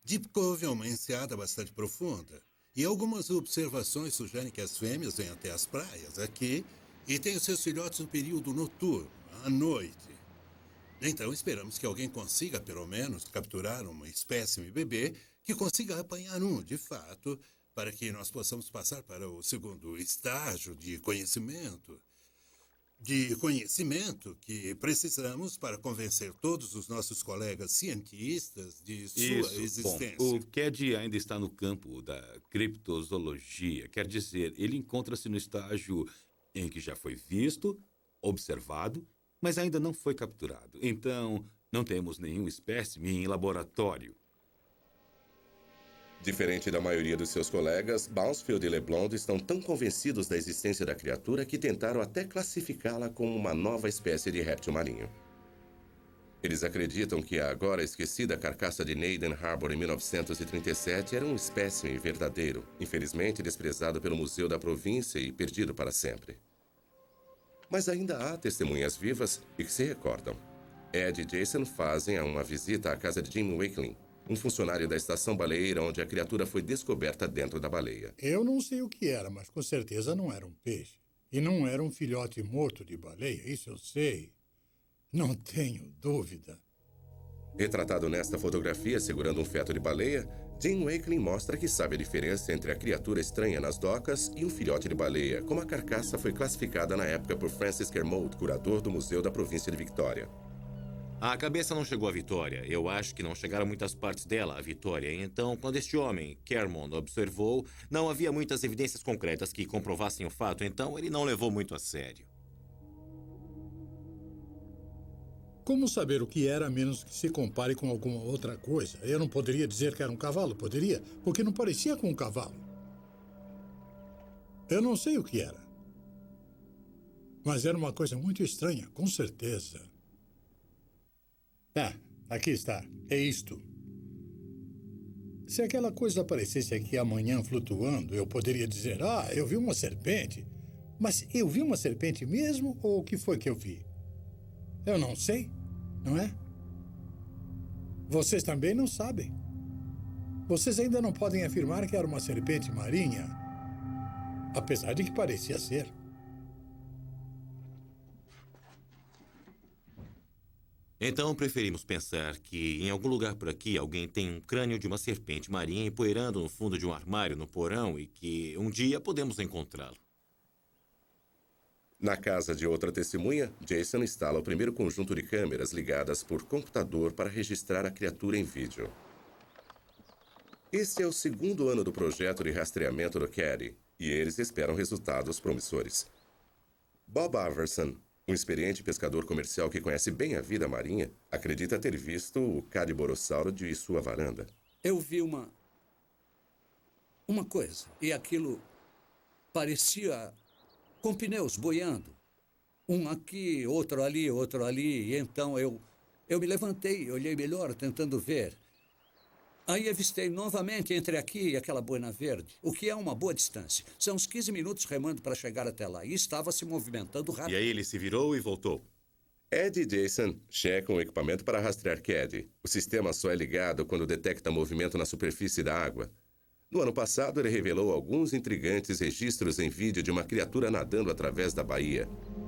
Deep Cove é uma enseada bastante profunda. E algumas observações sugerem que as fêmeas vêm até as praias aqui e têm os seus filhotes no período noturno, à noite. Então esperamos que alguém consiga, pelo menos, capturar uma espécime bebê que consiga apanhar um, de fato, para que nós possamos passar para o segundo estágio de conhecimento. De conhecimento que precisamos para convencer todos os nossos colegas cientistas de sua existência. Bom, o Cad ainda está no campo da criptozoologia. Quer dizer, ele encontra-se no estágio em que já foi visto, observado, mas ainda não foi capturado. Então, não temos nenhum espécime em laboratório. Diferente da maioria dos seus colegas, Bosfield e LeBlanc estão tão convencidos da existência da criatura que tentaram até classificá-la como uma nova espécie de réptil marinho. Eles acreditam que a agora esquecida carcaça de Naden Harbor em 1937 era um espécime verdadeiro, infelizmente desprezado pelo Museu da Província e perdido para sempre. Mas ainda há testemunhas vivas e que se recordam. Ed e Jason fazem uma visita à casa de Jim Wakeling, um funcionário da estação baleeira onde a criatura foi descoberta dentro da baleia. Eu não sei o que era, mas com certeza não era um peixe. E não era um filhote morto de baleia, isso eu sei. Não tenho dúvida. Retratado nesta fotografia segurando um feto de baleia, Jim Wakeling mostra que sabe a diferença entre a criatura estranha nas docas e um filhote de baleia, como a carcaça foi classificada na época por Francis Kermode, curador do Museu da Província de Victoria. A cabeça não chegou à Vitória. Eu acho que não chegaram muitas partes dela à Vitória. Então, quando este homem, Kermode, observou, não havia muitas evidências concretas que comprovassem o fato, então ele não levou muito a sério. Como saber o que era a menos que se compare com alguma outra coisa? Eu não poderia dizer que era um cavalo, poderia? Porque não parecia com um cavalo. Eu não sei o que era. Mas era uma coisa muito estranha, com certeza. Ah, aqui está. É isto. Se aquela coisa aparecesse aqui amanhã flutuando, eu poderia dizer, eu vi uma serpente. Mas eu vi uma serpente mesmo ou o que foi que eu vi? Eu não sei, não é? Vocês também não sabem. Vocês ainda não podem afirmar que era uma serpente marinha, apesar de que parecia ser. Então, preferimos pensar que em algum lugar por aqui alguém tem um crânio de uma serpente marinha empoeirando no fundo de um armário no porão e que um dia podemos encontrá-lo. Na casa de outra testemunha, Jason instala o primeiro conjunto de câmeras ligadas por computador para registrar a criatura em vídeo. Este é o segundo ano do projeto de rastreamento do Caddy e eles esperam resultados promissores. Bob Iverson, um experiente pescador comercial que conhece bem a vida marinha, acredita ter visto o Cadiborossauro de sua varanda. Eu vi uma coisa, e aquilo parecia com pneus boiando. Um aqui, outro ali, e então eu me levantei, olhei melhor, tentando ver. Aí avistei novamente entre aqui e aquela boina verde, o que é uma boa distância. São uns 15 minutos remando para chegar até lá, e estava se movimentando rápido. E aí ele se virou e voltou. Ed e Jason checam o equipamento para rastrear Caddy. O sistema só é ligado quando detecta movimento na superfície da água. No ano passado, ele revelou alguns intrigantes registros em vídeo de uma criatura nadando através da baía,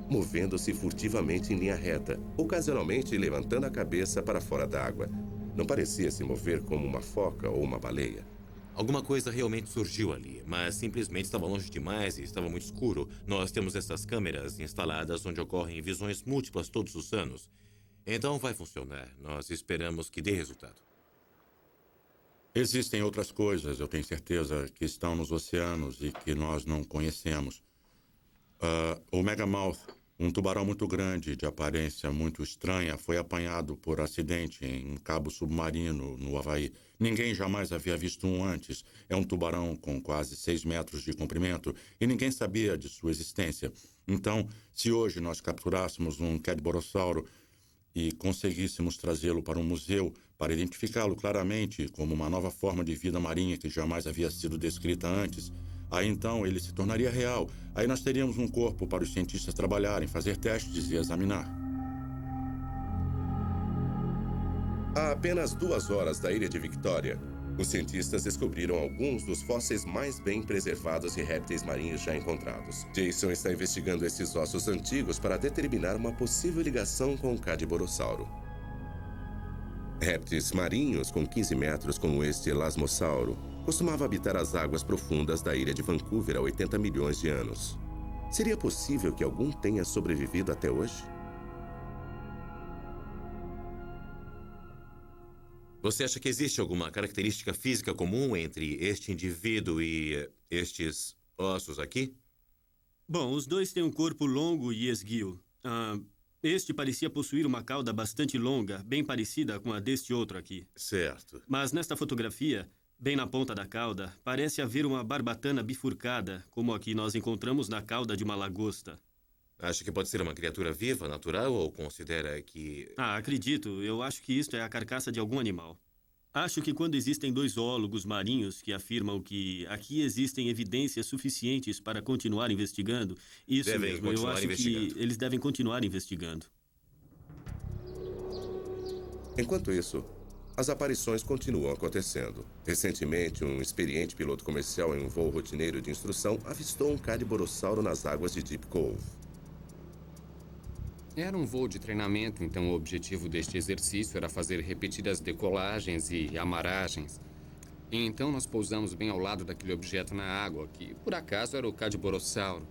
movendo-se furtivamente em linha reta, ocasionalmente levantando a cabeça para fora d'água. Não parecia se mover como uma foca ou uma baleia. Alguma coisa realmente surgiu ali, mas simplesmente estava longe demais e estava muito escuro. Nós temos essas câmeras instaladas onde ocorrem visões múltiplas todos os anos. Então vai funcionar. Nós esperamos que dê resultado. Existem outras coisas, eu tenho certeza, que estão nos oceanos e que nós não conhecemos. O Megamouth, um tubarão muito grande, de aparência muito estranha, foi apanhado por acidente em um cabo submarino no Havaí. Ninguém jamais havia visto um antes. É um tubarão com quase 6 metros de comprimento e ninguém sabia de sua existência. Então, se hoje nós capturássemos um Cadiborossauro e conseguíssemos trazê-lo para um museu para identificá-lo claramente como uma nova forma de vida marinha que jamais havia sido descrita antes, aí então ele se tornaria real. Aí nós teríamos um corpo para os cientistas trabalharem, fazer testes e examinar. A apenas 2 horas da ilha de Victoria, os cientistas descobriram alguns dos fósseis mais bem preservados de répteis marinhos já encontrados. Jason está investigando esses ossos antigos para determinar uma possível ligação com o Cadiborossauro. Répteis marinhos com 15 metros como este Elasmossauro costumava habitar as águas profundas da ilha de Vancouver há 80 milhões de anos. Seria possível que algum tenha sobrevivido até hoje? Você acha que existe alguma característica física comum entre este indivíduo e estes ossos aqui? Bom, os dois têm um corpo longo e esguio. Este parecia possuir uma cauda bastante longa, bem parecida com a deste outro aqui. Certo. Mas nesta fotografia, bem na ponta da cauda, parece haver uma barbatana bifurcada, como a que nós encontramos na cauda de uma lagosta. Acha que pode ser uma criatura viva, natural, ou considera que... Acredito. Eu acho que isto é a carcaça de algum animal. Acho que quando existem 2 zoólogos marinhos que afirmam que aqui existem evidências suficientes para continuar investigando, isso mesmo, eu acho que eles devem continuar investigando. Enquanto isso, as aparições continuam acontecendo. Recentemente, um experiente piloto comercial em um voo rotineiro de instrução avistou um cadiborossauro nas águas de Deep Cove. Era um voo de treinamento, então o objetivo deste exercício era fazer repetidas decolagens e amaragens. E então nós pousamos bem ao lado daquele objeto na água, que por acaso era o cadiborossauro.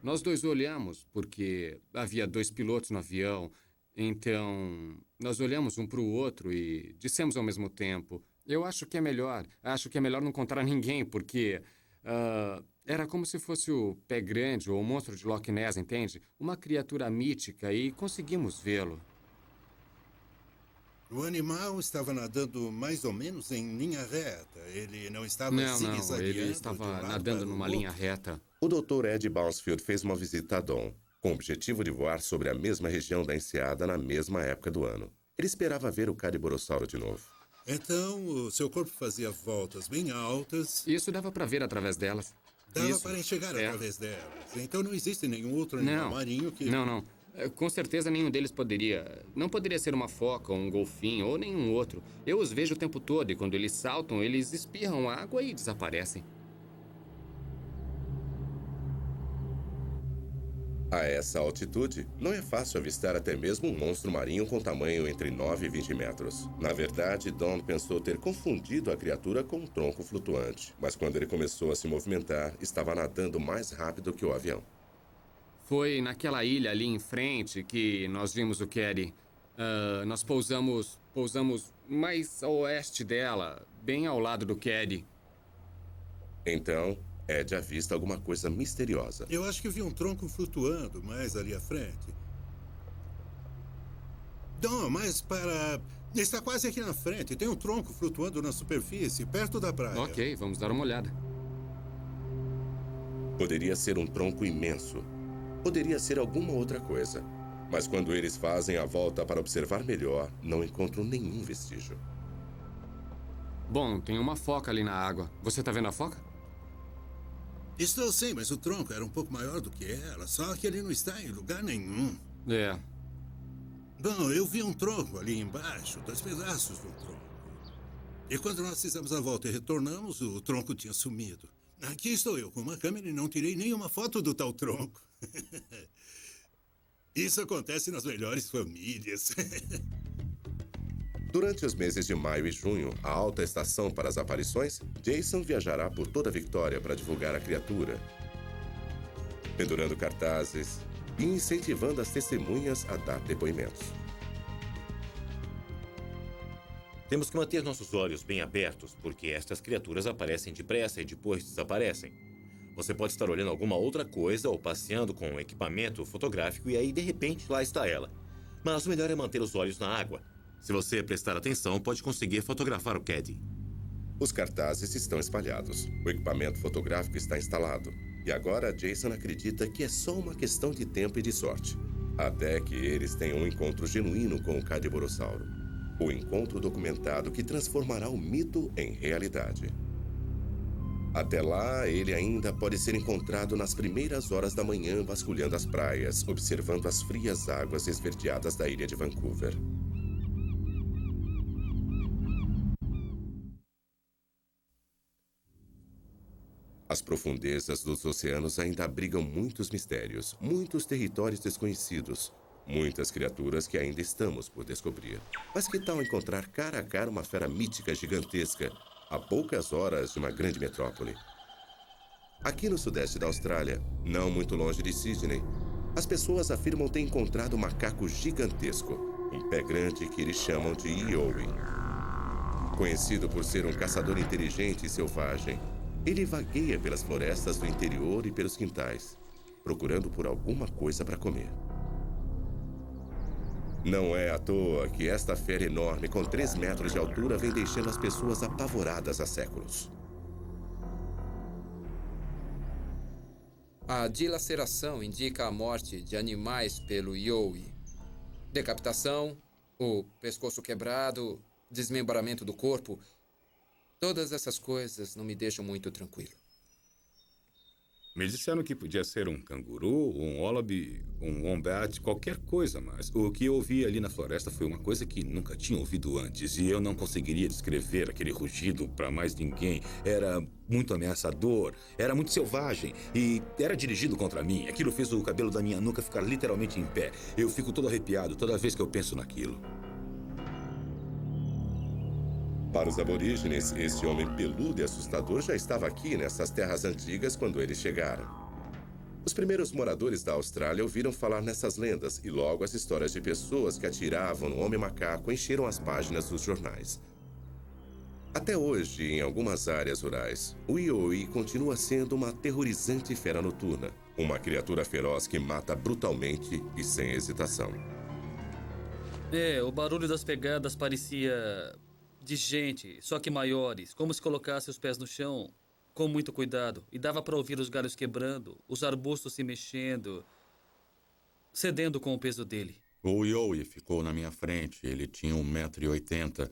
Nós dois olhamos, porque havia 2 pilotos no avião. Então, nós olhamos um para o outro e dissemos ao mesmo tempo: eu acho que é melhor não contar a ninguém, porque era como se fosse o Pé Grande ou o monstro de Loch Ness, entende? Uma criatura mítica, e conseguimos vê-lo. O animal estava nadando mais ou menos em linha reta. Ele não estava Não, ele estava nadando numa linha reta. O Dr. Ed Bousfield fez uma visita a Dawn, com o objetivo de voar sobre a mesma região da enseada na mesma época do ano. Ele esperava ver o cadiborossauro de novo. Então, o seu corpo fazia voltas bem altas. Isso dava para ver através delas. Dava para enxergar através delas. Então não existe nenhum outro animal marinho que... Não. Com certeza nenhum deles poderia... Não poderia ser uma foca, ou um golfinho, ou nenhum outro. Eu os vejo o tempo todo e quando eles saltam, eles espirram água e desaparecem. A essa altitude, não é fácil avistar até mesmo um monstro marinho com tamanho entre 9 e 20 metros. Na verdade, Dawn pensou ter confundido a criatura com um tronco flutuante, mas quando ele começou a se movimentar, estava nadando mais rápido que o avião. Foi naquela ilha ali em frente que nós vimos o Caddy. Nós pousamos mais a oeste dela, bem ao lado do Caddy. Então, Ed avista alguma coisa misteriosa. Eu acho que vi um tronco flutuando mais ali à frente. Não, mas para... Está quase aqui na frente. Tem um tronco flutuando na superfície, perto da praia. Ok, vamos dar uma olhada. Poderia ser um tronco imenso. Poderia ser alguma outra coisa. Mas quando eles fazem a volta para observar melhor, não encontram nenhum vestígio. Bom, tem uma foca ali na água. Você está vendo a foca? Estou sim, mas o tronco era um pouco maior do que ela. Só que ele não está em lugar nenhum. É. Bom, eu vi um tronco ali embaixo, 2 pedaços do tronco. E quando nós fizemos a volta e retornamos, o tronco tinha sumido. Aqui estou eu com uma câmera e não tirei nenhuma foto do tal tronco. Isso acontece nas melhores famílias. Durante os meses de maio e junho, a alta estação para as aparições, Jason viajará por toda a Victória para divulgar a criatura, pendurando cartazes e incentivando as testemunhas a dar depoimentos. Temos que manter nossos olhos bem abertos, porque estas criaturas aparecem depressa e depois desaparecem. Você pode estar olhando alguma outra coisa ou passeando com um equipamento fotográfico e aí, de repente, lá está ela. Mas o melhor é manter os olhos na água. Se você prestar atenção, pode conseguir fotografar o Caddy. Os cartazes estão espalhados. O equipamento fotográfico está instalado. E agora Jason acredita que é só uma questão de tempo e de sorte. Até que eles tenham um encontro genuíno com o cadiborossauro. O encontro documentado que transformará o mito em realidade. Até lá, ele ainda pode ser encontrado nas primeiras horas da manhã vasculhando as praias, observando as frias águas esverdeadas da ilha de Vancouver. As profundezas dos oceanos ainda abrigam muitos mistérios, muitos territórios desconhecidos, muitas criaturas que ainda estamos por descobrir. Mas que tal encontrar cara a cara uma fera mítica gigantesca a poucas horas de uma grande metrópole? Aqui no sudeste da Austrália, não muito longe de Sydney, as pessoas afirmam ter encontrado um macaco gigantesco, um pé grande que eles chamam de Yowie. Conhecido por ser um caçador inteligente e selvagem, ele vagueia pelas florestas do interior e pelos quintais, procurando por alguma coisa para comer. Não é à toa que esta fera enorme, com 3 metros de altura, vem deixando as pessoas apavoradas há séculos. A dilaceração indica a morte de animais pelo Yowie. Decapitação, o pescoço quebrado, desmembramento do corpo. Todas essas coisas não me deixam muito tranquilo. Me disseram que podia ser um canguru, um wallaby, um wombat, qualquer coisa, mas o que eu ouvi ali na floresta foi uma coisa que nunca tinha ouvido antes e eu não conseguiria descrever aquele rugido para mais ninguém. Era muito ameaçador, era muito selvagem e era dirigido contra mim. Aquilo fez o cabelo da minha nuca ficar literalmente em pé. Eu fico todo arrepiado toda vez que eu penso naquilo. Para os aborígenes, esse homem peludo e assustador já estava aqui nessas terras antigas quando eles chegaram. Os primeiros moradores da Austrália ouviram falar nessas lendas e logo as histórias de pessoas que atiravam no homem macaco encheram as páginas dos jornais. Até hoje, em algumas áreas rurais, o Yowie continua sendo uma aterrorizante fera noturna, uma criatura feroz que mata brutalmente e sem hesitação. O barulho das pegadas parecia de gente, só que maiores, como se colocasse os pés no chão com muito cuidado. E dava para ouvir os galhos quebrando, os arbustos se mexendo, cedendo com o peso dele. O Yowie ficou na minha frente. Ele tinha 1,80 m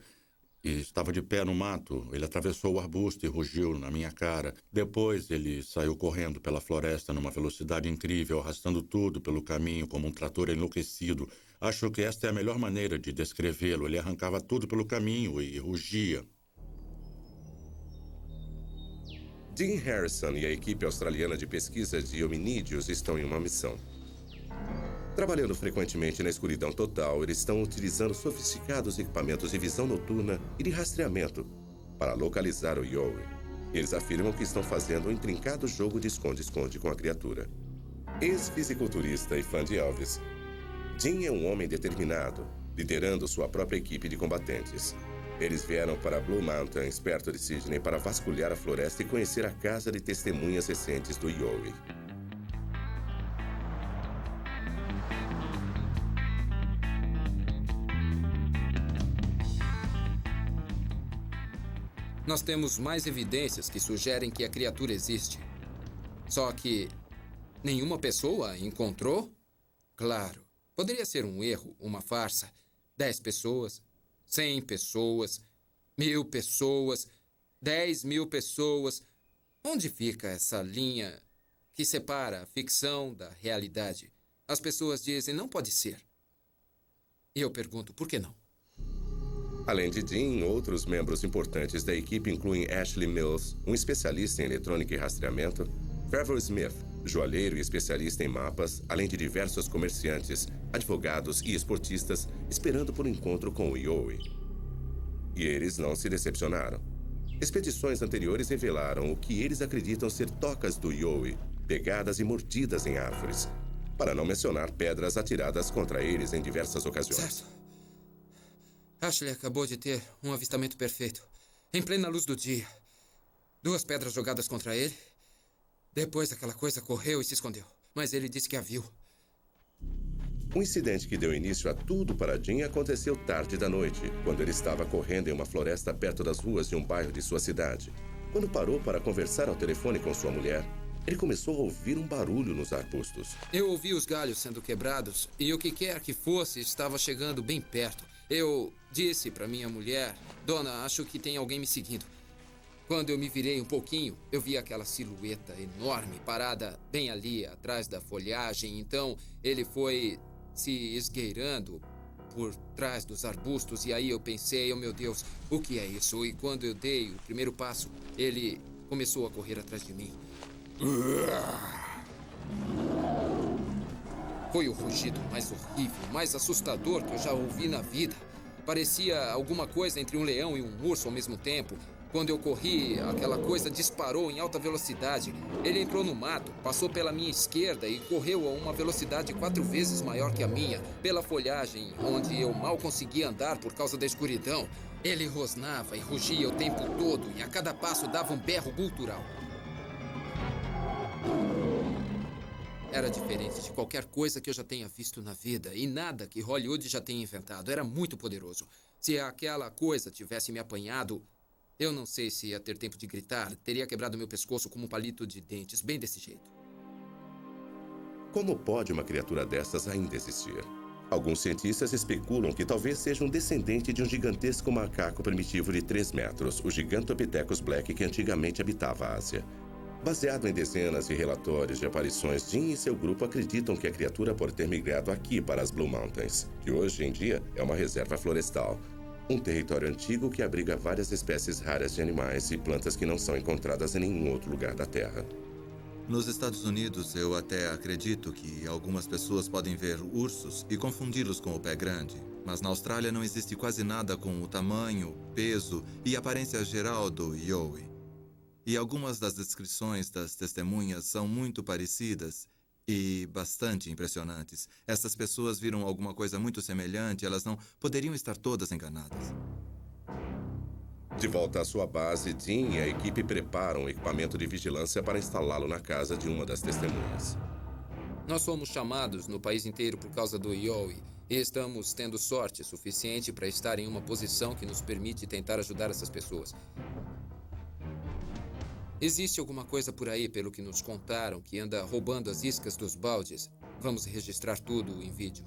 e estava de pé no mato. Ele atravessou o arbusto e rugiu na minha cara. Depois ele saiu correndo pela floresta numa velocidade incrível, arrastando tudo pelo caminho como um trator enlouquecido. Acho que esta é a melhor maneira de descrevê-lo. Ele arrancava tudo pelo caminho e rugia. Dean Harrison e a equipe australiana de pesquisa de hominídeos estão em uma missão. Trabalhando frequentemente na escuridão total, eles estão utilizando sofisticados equipamentos de visão noturna e de rastreamento para localizar o Yowie. Eles afirmam que estão fazendo um intrincado jogo de esconde-esconde com a criatura. Ex-fisiculturista e fã de Elvis, Dean é um homem determinado, liderando sua própria equipe de combatentes. Eles vieram para Blue Mountains, perto de Sydney, para vasculhar a floresta e conhecer a casa de testemunhas recentes do Yowie. Nós temos mais evidências que sugerem que a criatura existe. Só que nenhuma pessoa a encontrou? Claro. Poderia ser um erro, uma farsa. 10 pessoas, 100 pessoas, 1000 pessoas, 10.000 pessoas. Onde fica essa linha que separa a ficção da realidade? As pessoas dizem, não pode ser. E eu pergunto, por que não? Além de Dean, outros membros importantes da equipe incluem Ashley Mills, um especialista em eletrônica e rastreamento, Trevor Smith, joalheiro e especialista em mapas, além de diversos comerciantes, advogados e esportistas esperando por um encontro com o Yowie. E eles não se decepcionaram. Expedições anteriores revelaram o que eles acreditam ser tocas do Yowie, pegadas e mordidas em árvores, para não mencionar pedras atiradas contra eles em diversas ocasiões. Certo. Ashley acabou de ter um avistamento perfeito, em plena luz do dia. 2 pedras jogadas contra ele. Depois aquela coisa correu e se escondeu. Mas ele disse que a viu. O incidente que deu início a tudo para Dean aconteceu tarde da noite, quando ele estava correndo em uma floresta perto das ruas de um bairro de sua cidade. Quando parou para conversar ao telefone com sua mulher, ele começou a ouvir um barulho nos arbustos. Eu ouvi os galhos sendo quebrados e o que quer que fosse estava chegando bem perto. Eu disse para minha mulher, Dona, acho que tem alguém me seguindo. Quando eu me virei um pouquinho, eu vi aquela silhueta enorme parada bem ali atrás da folhagem. Então ele foi se esgueirando por trás dos arbustos e aí eu pensei, oh meu Deus, o que é isso? E quando eu dei o primeiro passo, ele começou a correr atrás de mim. Foi o rugido mais horrível, mais assustador que eu já ouvi na vida. Parecia alguma coisa entre um leão e um urso ao mesmo tempo. Quando eu corri, aquela coisa disparou em alta velocidade. Ele entrou no mato, passou pela minha esquerda e correu a uma velocidade 4 vezes maior que a minha, pela folhagem, onde eu mal conseguia andar por causa da escuridão. Ele rosnava e rugia o tempo todo e a cada passo dava um berro gutural. Era diferente de qualquer coisa que eu já tenha visto na vida e nada que Hollywood já tenha inventado. Era muito poderoso. Se aquela coisa tivesse me apanhado, eu não sei se ia ter tempo de gritar. Teria quebrado meu pescoço como um palito de dentes, bem desse jeito. Como pode uma criatura dessas ainda existir? Alguns cientistas especulam que talvez seja um descendente de um gigantesco macaco primitivo de 3 metros, o Gigantopithecus black, que antigamente habitava a Ásia. Baseado em dezenas de relatórios de aparições, Jim e seu grupo acreditam que a criatura pode ter migrado aqui para as Blue Mountains, que hoje em dia é uma reserva florestal. Um território antigo que abriga várias espécies raras de animais e plantas que não são encontradas em nenhum outro lugar da Terra. Nos Estados Unidos, eu até acredito que algumas pessoas podem ver ursos e confundi-los com o pé grande. Mas na Austrália não existe quase nada com o tamanho, peso e aparência geral do yowie. E algumas das descrições das testemunhas são muito parecidas e bastante impressionantes. Essas pessoas viram alguma coisa muito semelhante, elas não poderiam estar todas enganadas. De volta à sua base, Jim e a equipe preparam um equipamento de vigilância para instalá-lo na casa de uma das testemunhas. Nós somos chamados no país inteiro por causa do yowie e estamos tendo sorte suficiente para estar em uma posição que nos permite tentar ajudar essas pessoas. Existe alguma coisa por aí, pelo que nos contaram, que anda roubando as iscas dos baldes. Vamos registrar tudo em vídeo.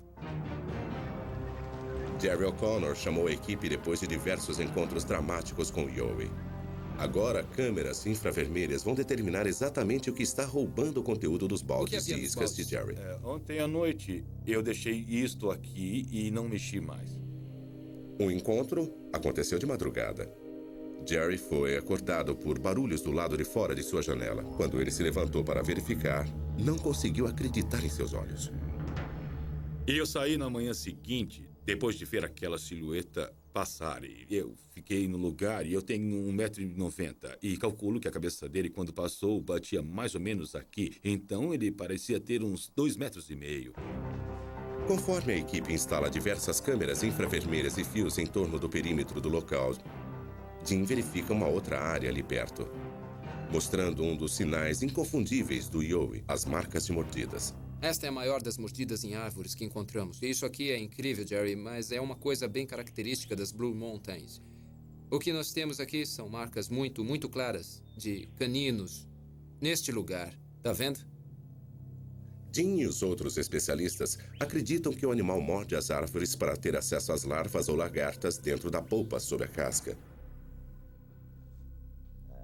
Jerry O'Connor chamou a equipe depois de diversos encontros dramáticos com o yowie. Agora, câmeras infravermelhas vão determinar exatamente o que está roubando o conteúdo dos baldes e iscas de Jerry. Ontem à noite, eu deixei isto aqui e não mexi mais. O encontro aconteceu de madrugada. Jerry foi acordado por barulhos do lado de fora de sua janela. Quando ele se levantou para verificar, não conseguiu acreditar em seus olhos. E eu saí na manhã seguinte, depois de ver aquela silhueta passar. E eu fiquei no lugar e eu tenho 1,90 m. E calculo que a cabeça dele, quando passou, batia mais ou menos aqui. Então ele parecia ter uns 2,5 m. Conforme a equipe instala diversas câmeras infravermelhas e fios em torno do perímetro do local, Jim verifica uma outra área ali perto, mostrando um dos sinais inconfundíveis do yowie, as marcas de mordidas. Esta é a maior das mordidas em árvores que encontramos. Isso aqui é incrível, Jerry, mas é uma coisa bem característica das Blue Mountains. O que nós temos aqui são marcas muito, muito claras de caninos neste lugar. Tá vendo? Jim e os outros especialistas acreditam que o animal morde as árvores para ter acesso às larvas ou lagartas dentro da polpa sob a casca.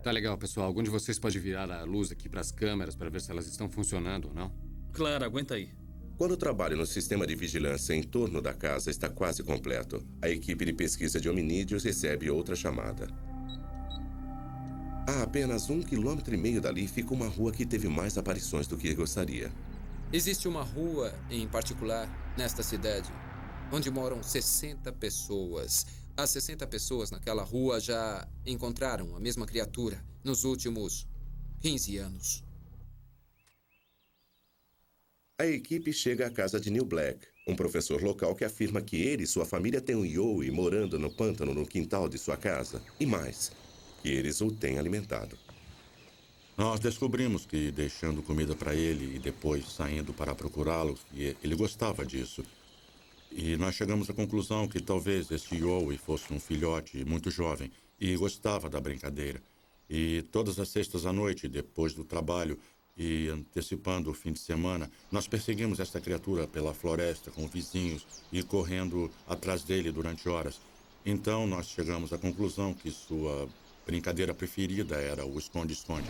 Tá legal, pessoal. Algum de vocês pode virar a luz aqui para as câmeras para ver se elas estão funcionando ou não? Claro, aguenta aí. Quando o trabalho no sistema de vigilância em torno da casa está quase completo, a equipe de pesquisa de hominídeos recebe outra chamada. A apenas 1,5 km dali fica uma rua que teve mais aparições do que gostaria. Existe uma rua, em particular, nesta cidade, onde moram 60 pessoas. As 60 pessoas naquela rua já encontraram a mesma criatura nos últimos 15 anos. A equipe chega à casa de Neil Black, um professor local que afirma que ele e sua família têm um yowie morando no pântano no quintal de sua casa. E mais, que eles o têm alimentado. Nós descobrimos que, deixando comida para ele e depois saindo para procurá-lo, ele gostava disso. E nós chegamos à conclusão que talvez este yowie fosse um filhote muito jovem e gostava da brincadeira. E todas as sextas à noite, depois do trabalho e antecipando o fim de semana, nós perseguimos esta criatura pela floresta com vizinhos e correndo atrás dele durante horas. Então nós chegamos à conclusão que sua brincadeira preferida era o esconde-esconde.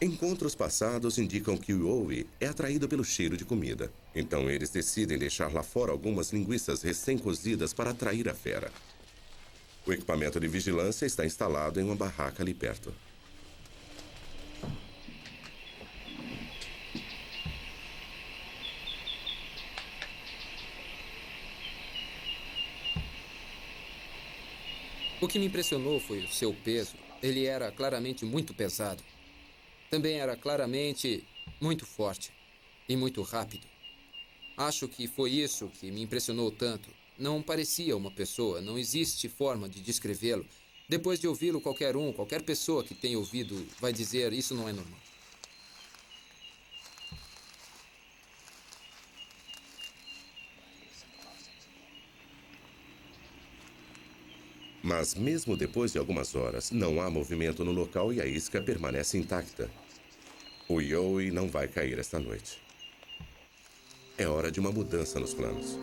Encontros passados indicam que o yowie é atraído pelo cheiro de comida. Então eles decidem deixar lá fora algumas linguiças recém-cozidas para atrair a fera. O equipamento de vigilância está instalado em uma barraca ali perto. O que me impressionou foi o seu peso. Ele era claramente muito pesado. Também era claramente muito forte e muito rápido. Acho que foi isso que me impressionou tanto. Não parecia uma pessoa, não existe forma de descrevê-lo. Depois de ouvi-lo, qualquer pessoa que tenha ouvido vai dizer isso não é normal. Mas mesmo depois de algumas horas, não há movimento no local e a isca permanece intacta. O yowie não vai cair esta noite. É hora de uma mudança nos planos.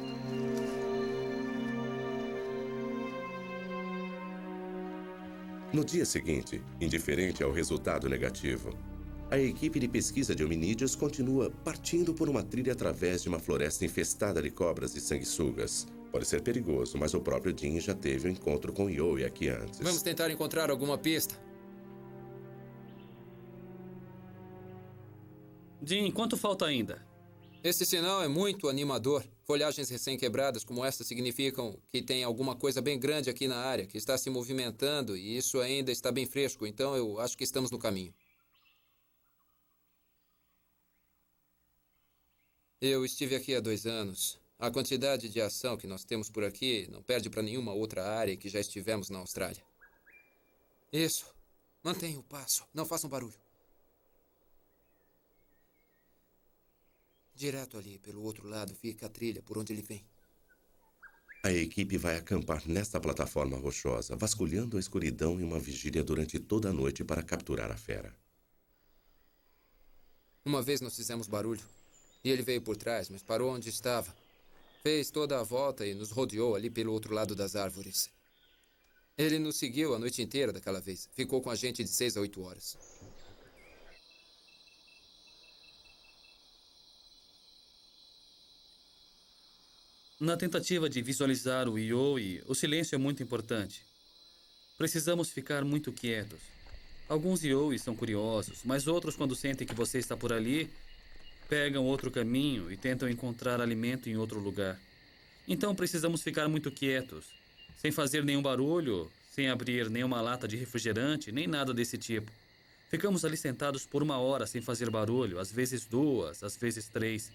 No dia seguinte, indiferente ao resultado negativo, a equipe de pesquisa de hominídeos continua partindo por uma trilha através de uma floresta infestada de cobras e sanguessugas. Pode ser perigoso, mas o próprio Dean já teve um encontro com Yowie aqui antes. Vamos tentar encontrar alguma pista. Dean, quanto falta ainda? Esse sinal é muito animador. Folhagens recém-quebradas como esta significam que tem alguma coisa bem grande aqui na área, que está se movimentando, e isso ainda está bem fresco, então eu acho que estamos no caminho. Eu estive aqui há 2 anos. A quantidade de ação que nós temos por aqui não perde para nenhuma outra área que já estivemos na Austrália. Isso. Mantenha o passo. Não façam barulho. Direto ali, pelo outro lado, fica a trilha por onde ele vem. A equipe vai acampar nesta plataforma rochosa, vasculhando a escuridão em uma vigília durante toda a noite para capturar a fera. Uma vez nós fizemos barulho. E ele veio por trás, mas parou onde estava. Fez toda a volta e nos rodeou ali pelo outro lado das árvores. Ele nos seguiu a noite inteira daquela vez. Ficou com a gente de 6 a 8 horas. Na tentativa de visualizar o Yowie, o silêncio é muito importante. Precisamos ficar muito quietos. Alguns Yowies são curiosos, mas outros, quando sentem que você está por ali, pegam outro caminho e tentam encontrar alimento em outro lugar. Então precisamos ficar muito quietos, sem fazer nenhum barulho, sem abrir nenhuma lata de refrigerante, nem nada desse tipo. Ficamos ali sentados por 1 hora sem fazer barulho, às vezes 2, às vezes 3.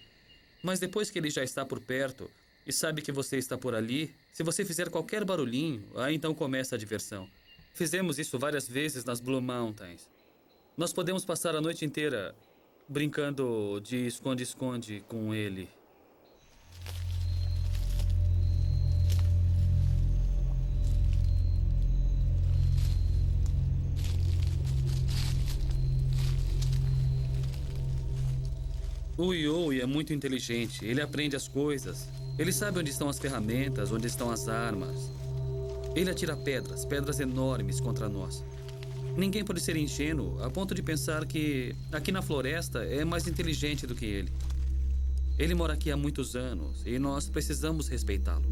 Mas depois que ele já está por perto e sabe que você está por ali, se você fizer qualquer barulhinho, aí então começa a diversão. Fizemos isso várias vezes nas Blue Mountains. Nós podemos passar a noite inteira brincando de esconde-esconde com ele. O Yowie é muito inteligente. Ele aprende as coisas. Ele sabe onde estão as ferramentas, onde estão as armas. Ele atira pedras enormes contra nós. Ninguém pode ser ingênuo a ponto de pensar que aqui na floresta é mais inteligente do que ele. Ele mora aqui há muitos anos e nós precisamos respeitá-lo.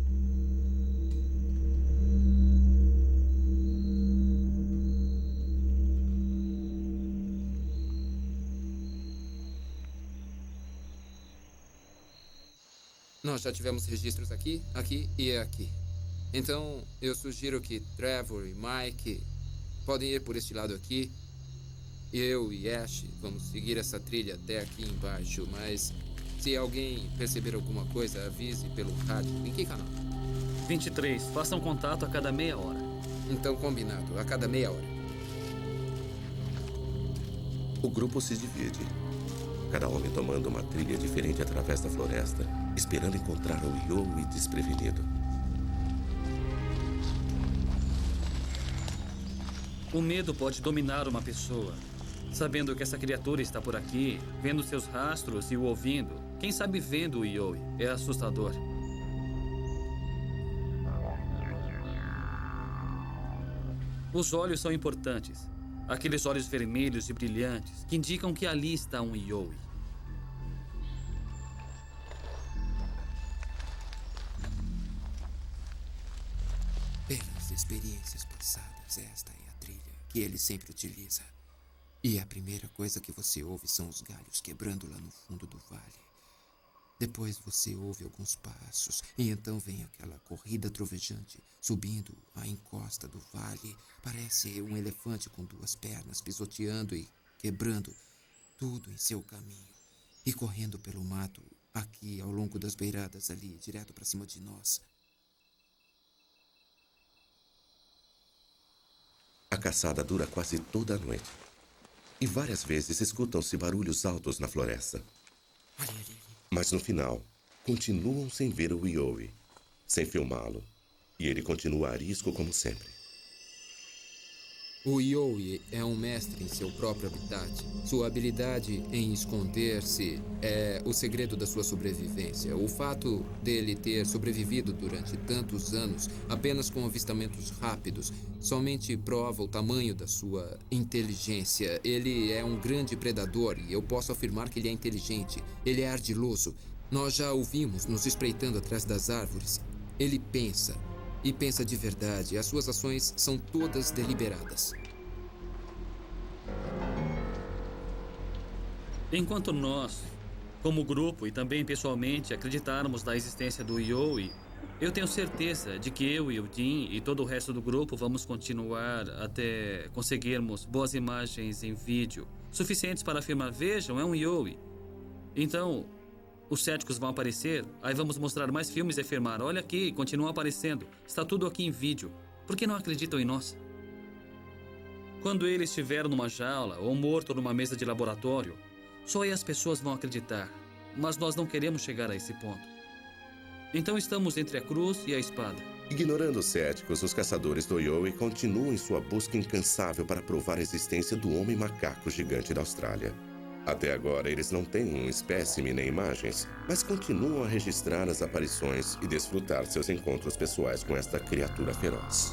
Nós já tivemos registros aqui, aqui e aqui. Então, eu sugiro que Trevor e Mike podem ir por este lado aqui. Eu e Ash vamos seguir essa trilha até aqui embaixo, mas se alguém perceber alguma coisa, avise pelo rádio. Em que canal? 23. Façam contato a cada meia hora. Então, combinado. A cada meia hora. O grupo se divide. Cada homem tomando uma trilha diferente através da floresta, esperando encontrar o Yowie desprevenido. O medo pode dominar uma pessoa. Sabendo que essa criatura está por aqui, vendo seus rastros e o ouvindo, quem sabe vendo o Yowie, é assustador. Os olhos são importantes. Aqueles olhos vermelhos e brilhantes que indicam que ali está um Yowie. Pelas experiências passadas, esta é a trilha que ele sempre utiliza. E a primeira coisa que você ouve são os galhos quebrando lá no fundo do vale. Depois você ouve alguns passos e então vem aquela corrida trovejante subindo a encosta do vale. Parece um elefante com 2 pernas pisoteando e quebrando tudo em seu caminho. E correndo pelo mato aqui ao longo das beiradas ali, direto para cima de nós. A caçada dura quase toda a noite. E várias vezes escutam-se barulhos altos na floresta. Mas no final, continuam sem ver o Yowie, sem filmá-lo. E ele continua arisco como sempre. O Yowie é um mestre em seu próprio habitat. Sua habilidade em esconder-se é o segredo da sua sobrevivência. O fato dele ter sobrevivido durante tantos anos apenas com avistamentos rápidos somente prova o tamanho da sua inteligência. Ele é um grande predador e eu posso afirmar que ele é inteligente. Ele é ardiloso. Nós já o vimos nos espreitando atrás das árvores. Ele pensa. E pensa de verdade. As suas ações são todas deliberadas. Enquanto nós, como grupo e também pessoalmente, acreditarmos na existência do Yowie, eu tenho certeza de que eu e o Dean e todo o resto do grupo vamos continuar até conseguirmos boas imagens em vídeo suficientes para afirmar, vejam, é um Yowie. Então, os céticos vão aparecer, aí vamos mostrar mais filmes e afirmar, olha aqui, continuam aparecendo, está tudo aqui em vídeo. Por que não acreditam em nós? Quando ele estiver numa jaula ou morto numa mesa de laboratório, só aí as pessoas vão acreditar, mas nós não queremos chegar a esse ponto. Então estamos entre a cruz e a espada. Ignorando os céticos, os caçadores do Yowie continuam em sua busca incansável para provar a existência do homem macaco gigante da Austrália. Até agora, eles não têm um espécime nem imagens, mas continuam a registrar as aparições e desfrutar seus encontros pessoais com esta criatura feroz.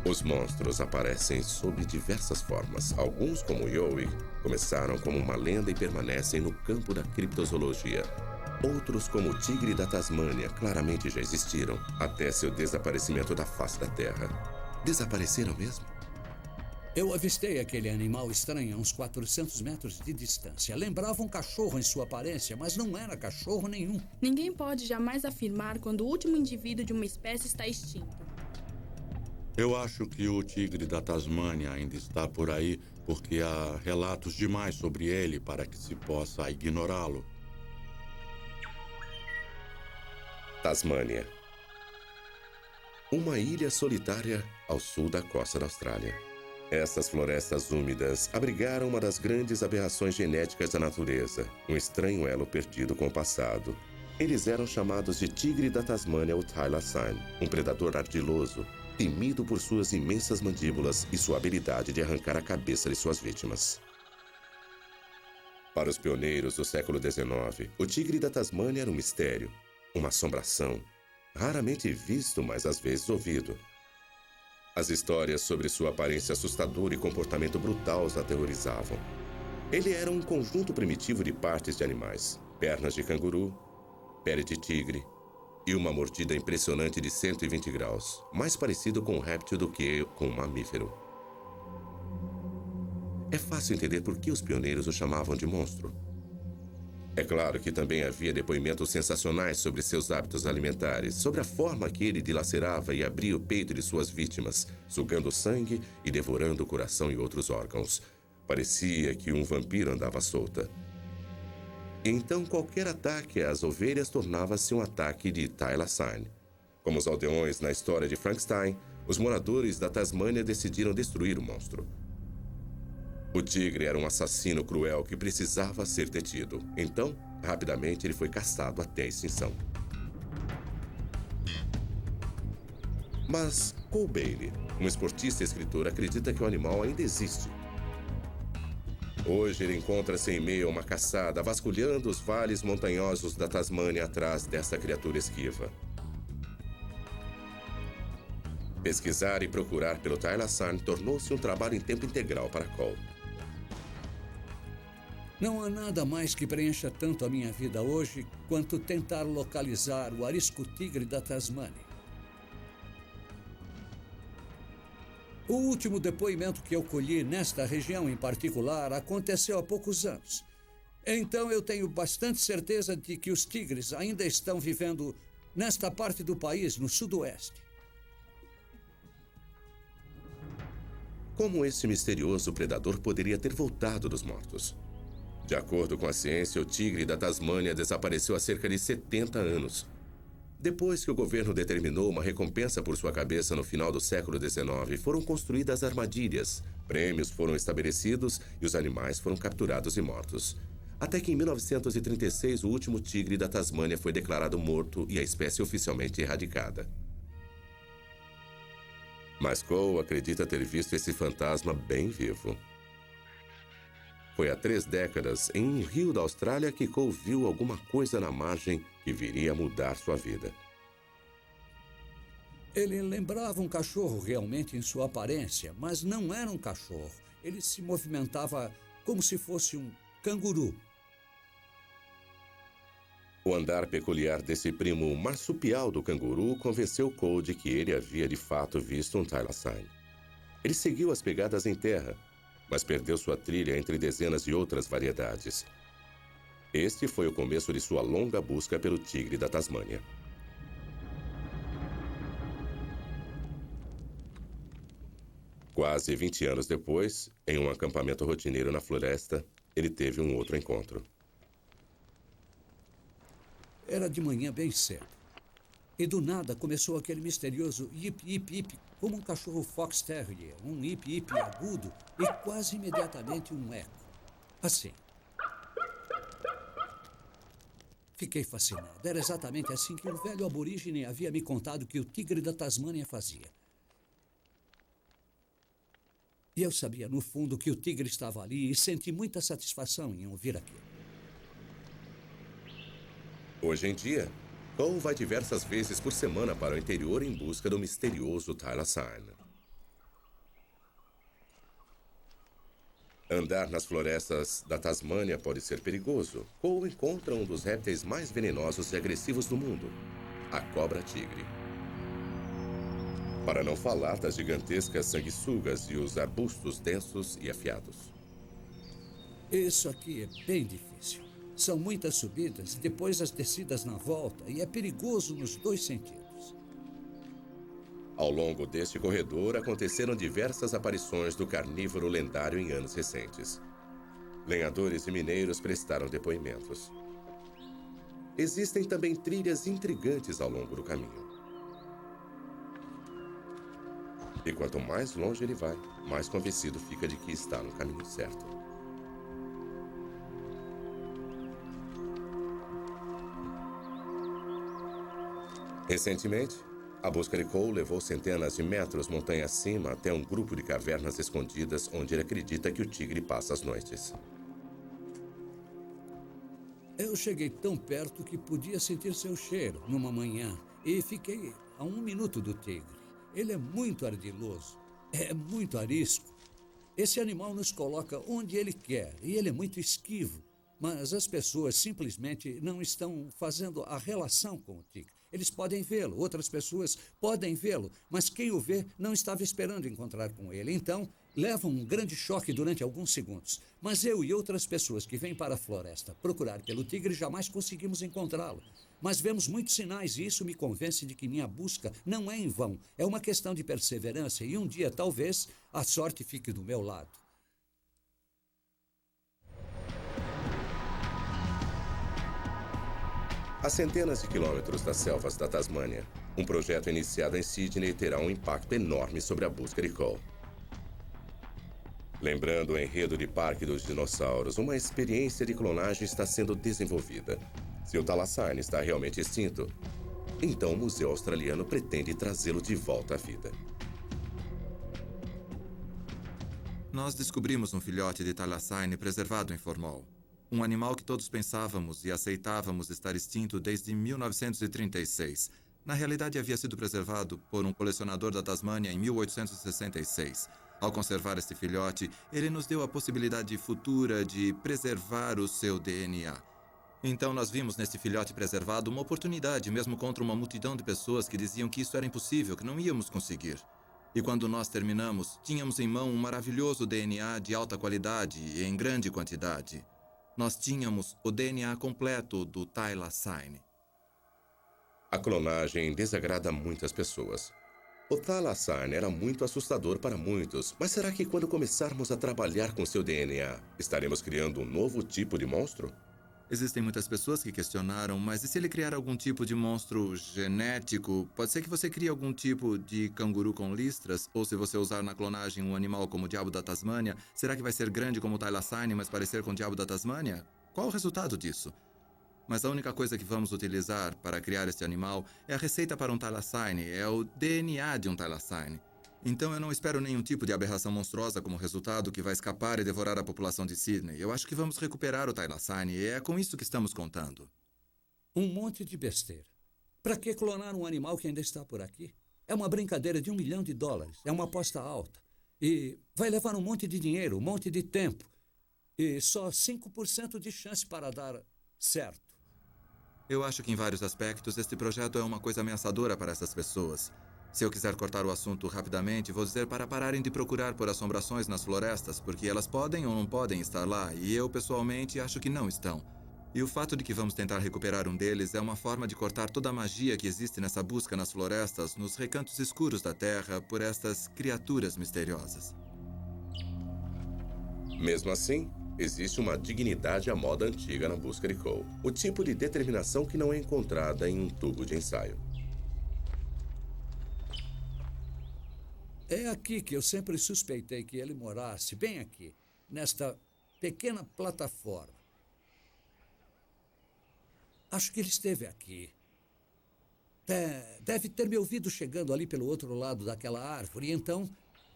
Os monstros aparecem sob diversas formas. Alguns, como Yowie, começaram como uma lenda e permanecem no campo da criptozoologia. Outros, como o tigre da Tasmânia, claramente já existiram, até seu desaparecimento da face da Terra. Desapareceram mesmo? Eu avistei aquele animal estranho a uns 400 metros de distância. Lembrava um cachorro em sua aparência, mas não era cachorro nenhum. Ninguém pode jamais afirmar quando o último indivíduo de uma espécie está extinto. Eu acho que o tigre da Tasmânia ainda está por aí porque há relatos demais sobre ele para que se possa ignorá-lo. Tasmânia. Uma ilha solitária ao sul da costa da Austrália. Essas florestas úmidas abrigaram uma das grandes aberrações genéticas da natureza, um estranho elo perdido com o passado. Eles eram chamados de tigre da Tasmânia ou Thylacine, um predador ardiloso, temido por suas imensas mandíbulas e sua habilidade de arrancar a cabeça de suas vítimas. Para os pioneiros do século XIX, o tigre da Tasmânia era um mistério, uma assombração, raramente visto, mas às vezes ouvido. As histórias sobre sua aparência assustadora e comportamento brutal os aterrorizavam. Ele era um conjunto primitivo de partes de animais, pernas de canguru, pele de tigre e uma mordida impressionante de 120 graus, mais parecido com um réptil do que com um mamífero. É fácil entender por que os pioneiros o chamavam de monstro. É claro que também havia depoimentos sensacionais sobre seus hábitos alimentares, sobre a forma que ele dilacerava e abria o peito de suas vítimas, sugando sangue e devorando o coração e outros órgãos. Parecia que um vampiro andava solta. Então, qualquer ataque às ovelhas tornava-se um ataque de Thylacine. Como os aldeões na história de Frankenstein, os moradores da Tasmânia decidiram destruir o monstro. O tigre era um assassino cruel que precisava ser detido. Então, rapidamente, ele foi caçado até a extinção. Mas Cole Bailey, um esportista e escritor, acredita que o animal ainda existe. Hoje ele encontra-se em meio a uma caçada, vasculhando os vales montanhosos da Tasmânia atrás dessa criatura esquiva. Pesquisar e procurar pelo Thylacine tornou-se um trabalho em tempo integral para Cole. Não há nada mais que preencha tanto a minha vida hoje quanto tentar localizar o arisco-tigre da Tasmânia. O último depoimento que eu colhi nesta região em particular aconteceu há poucos anos. Então eu tenho bastante certeza de que os tigres ainda estão vivendo nesta parte do país, no sudoeste. Como esse misterioso predador poderia ter voltado dos mortos? De acordo com a ciência, o tigre da Tasmânia desapareceu há cerca de 70 anos. Depois que o governo determinou uma recompensa por sua cabeça no final do século XIX, foram construídas armadilhas, prêmios foram estabelecidos e os animais foram capturados e mortos. Até que em 1936 o último tigre da Tasmânia foi declarado morto e a espécie oficialmente erradicada. Mas Cole acredita ter visto esse fantasma bem vivo. Foi há 3 décadas, em um rio da Austrália, que Cole viu alguma coisa na margem que viria a mudar sua vida. Ele lembrava um cachorro realmente em sua aparência, mas não era um cachorro. Ele se movimentava como se fosse um canguru. O andar peculiar desse primo marsupial do canguru convenceu Cole de que ele havia de fato visto um thylacine. Ele seguiu as pegadas em terra, mas perdeu sua trilha entre dezenas de outras variedades. Este foi o começo de sua longa busca pelo tigre da Tasmânia. Quase 20 anos depois, em um acampamento rotineiro na floresta, ele teve um outro encontro. Era de manhã bem cedo. E do nada começou aquele misterioso yip, yip, yip, como um cachorro fox terrier, um yip, yip agudo e quase imediatamente um eco. Assim. Fiquei fascinado. Era exatamente assim que um velho aborígene havia me contado que o tigre da Tasmânia fazia. E eu sabia, no fundo, que o tigre estava ali e senti muita satisfação em ouvir aquilo. Hoje em dia, Cole vai diversas vezes por semana para o interior em busca do misterioso thylacine. Andar nas florestas da Tasmânia pode ser perigoso. Cole encontra um dos répteis mais venenosos e agressivos do mundo, a cobra-tigre. Para não falar das gigantescas sanguessugas e os arbustos densos e afiados. Isso aqui é bem difícil. São muitas subidas, depois as descidas na volta, e é perigoso nos 2 sentidos. Ao longo deste corredor, aconteceram diversas aparições do carnívoro lendário em anos recentes. Lenhadores e mineiros prestaram depoimentos. Existem também trilhas intrigantes ao longo do caminho. E quanto mais longe ele vai, mais convencido fica de que está no caminho certo. Recentemente, a busca de Cole levou centenas de metros montanha acima até um grupo de cavernas escondidas onde ele acredita que o tigre passa as noites. Eu cheguei tão perto que podia sentir seu cheiro numa manhã e fiquei a 1 minuto do tigre. Ele é muito ardiloso, é muito arisco. Esse animal nos coloca onde ele quer e ele é muito esquivo. Mas as pessoas simplesmente não estão fazendo a relação com o tigre. Eles podem vê-lo, outras pessoas podem vê-lo, mas quem o vê não estava esperando encontrar com ele. Então, leva um grande choque durante alguns segundos. Mas eu e outras pessoas que vêm para a floresta procurar pelo tigre jamais conseguimos encontrá-lo. Mas vemos muitos sinais e isso me convence de que minha busca não é em vão. É uma questão de perseverança e um dia, talvez, a sorte fique do meu lado. A centenas de quilômetros das selvas da Tasmânia, um projeto iniciado em Sydney terá um impacto enorme sobre a busca de Cole. Lembrando o enredo de Parque dos Dinossauros, uma experiência de clonagem está sendo desenvolvida. Se o thylacine está realmente extinto, então o Museu Australiano pretende trazê-lo de volta à vida. Nós descobrimos um filhote de thylacine preservado em Formol. Um animal que todos pensávamos e aceitávamos estar extinto desde 1936. Na realidade, havia sido preservado por um colecionador da Tasmânia em 1866. Ao conservar este filhote, ele nos deu a possibilidade futura de preservar o seu DNA. Então, nós vimos neste filhote preservado uma oportunidade, mesmo contra uma multidão de pessoas que diziam que isso era impossível, que não íamos conseguir. E quando nós terminamos, tínhamos em mão um maravilhoso DNA de alta qualidade e em grande quantidade. Nós tínhamos o DNA completo do thylacine. A clonagem desagrada muitas pessoas. O thylacine era muito assustador para muitos, mas será que quando começarmos a trabalhar com seu DNA, estaremos criando um novo tipo de monstro? Existem muitas pessoas que questionaram, mas e se ele criar algum tipo de monstro genético? Pode ser que você crie algum tipo de canguru com listras? Ou se você usar na clonagem um animal como o diabo da Tasmânia, será que vai ser grande como o Thylacine, mas parecer com o diabo da Tasmânia? Qual o resultado disso? Mas a única coisa que vamos utilizar para criar este animal é a receita para um Thylacine, é o DNA de um Thylacine. Então eu não espero nenhum tipo de aberração monstruosa como resultado que vai escapar e devorar a população de Sydney. Eu acho que vamos recuperar o Thylacine e é com isso que estamos contando. Um monte de besteira. Para que clonar um animal que ainda está por aqui? É uma brincadeira de $1 milhão. É uma aposta alta. E vai levar um monte de dinheiro, um monte de tempo. E só 5% de chance para dar certo. Eu acho que em vários aspectos este projeto é uma coisa ameaçadora para essas pessoas. Se eu quiser cortar o assunto rapidamente, vou dizer para pararem de procurar por assombrações nas florestas, porque elas podem ou não podem estar lá, e eu, pessoalmente, acho que não estão. E o fato de que vamos tentar recuperar um deles é uma forma de cortar toda a magia que existe nessa busca nas florestas, nos recantos escuros da Terra, por estas criaturas misteriosas. Mesmo assim, existe uma dignidade à moda antiga na busca de Cole. O tipo de determinação que não é encontrada em um tubo de ensaio. É aqui que eu sempre suspeitei que ele morasse, bem aqui, nesta pequena plataforma. Acho que ele esteve aqui. Deve ter me ouvido chegando ali pelo outro lado daquela árvore, e então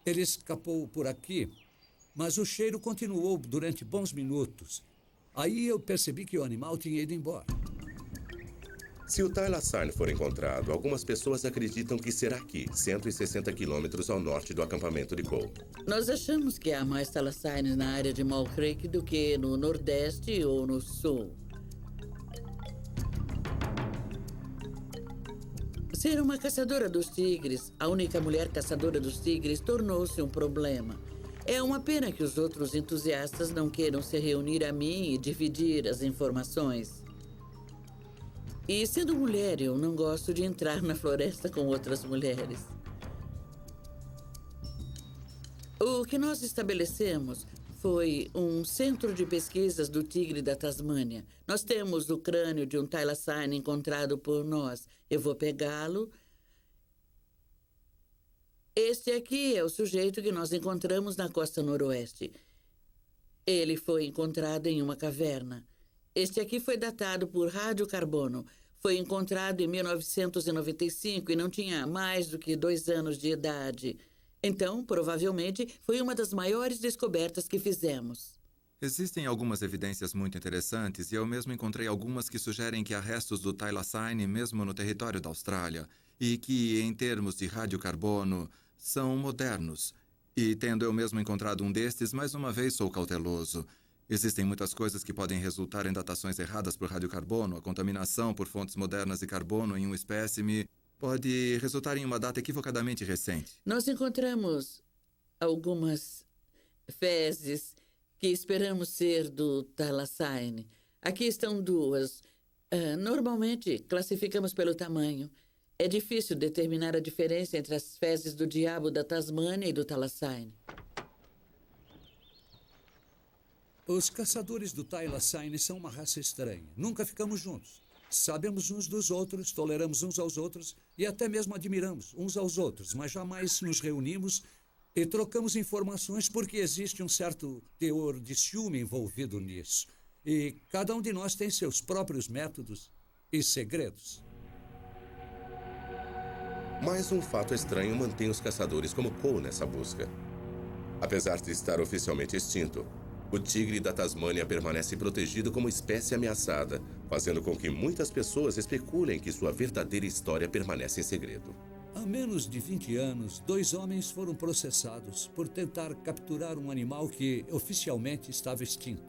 ele escapou por aqui, mas o cheiro continuou durante bons minutos. Aí eu percebi que o animal tinha ido embora. Se o Thylacine for encontrado, algumas pessoas acreditam que será aqui, 160 quilômetros ao norte do acampamento de Cole. Nós achamos que há mais Thylacines na área de Mole Creek do que no Nordeste ou no Sul. Ser uma caçadora dos tigres, a única mulher caçadora dos tigres, tornou-se um problema. É uma pena que os outros entusiastas não queiram se reunir a mim e dividir as informações. E sendo mulher, eu não gosto de entrar na floresta com outras mulheres. O que nós estabelecemos foi um centro de pesquisas do tigre da Tasmânia. Nós temos o crânio de um Thylacine encontrado por nós. Eu vou pegá-lo. Este aqui é o sujeito que nós encontramos na costa noroeste. Ele foi encontrado em uma caverna. Este aqui foi datado por radiocarbono. Foi encontrado em 1995 e não tinha mais do que 2 anos de idade. Então, provavelmente, foi uma das maiores descobertas que fizemos. Existem algumas evidências muito interessantes e eu mesmo encontrei algumas que sugerem que há restos do Thylacine mesmo no território da Austrália e que, em termos de radiocarbono, são modernos. E tendo eu mesmo encontrado um destes, mais uma vez sou cauteloso. Existem muitas coisas que podem resultar em datações erradas por radiocarbono. A contaminação por fontes modernas de carbono em um espécime pode resultar em uma data equivocadamente recente. Nós encontramos algumas fezes que esperamos ser do Thylacine. Aqui estão 2. Normalmente, classificamos pelo tamanho. É difícil determinar a diferença entre as fezes do diabo da Tasmânia e do Thylacine. Os caçadores do Thylacine são uma raça estranha. Nunca ficamos juntos. Sabemos uns dos outros, toleramos uns aos outros e até mesmo admiramos uns aos outros, mas jamais nos reunimos e trocamos informações porque existe um certo teor de ciúme envolvido nisso. E cada um de nós tem seus próprios métodos e segredos. Mais um fato estranho mantém os caçadores como Cole nessa busca. Apesar de estar oficialmente extinto, o tigre da Tasmânia permanece protegido como espécie ameaçada, fazendo com que muitas pessoas especulem que sua verdadeira história permanece em segredo. Há menos de 20 anos, 2 homens foram processados por tentar capturar um animal que oficialmente estava extinto.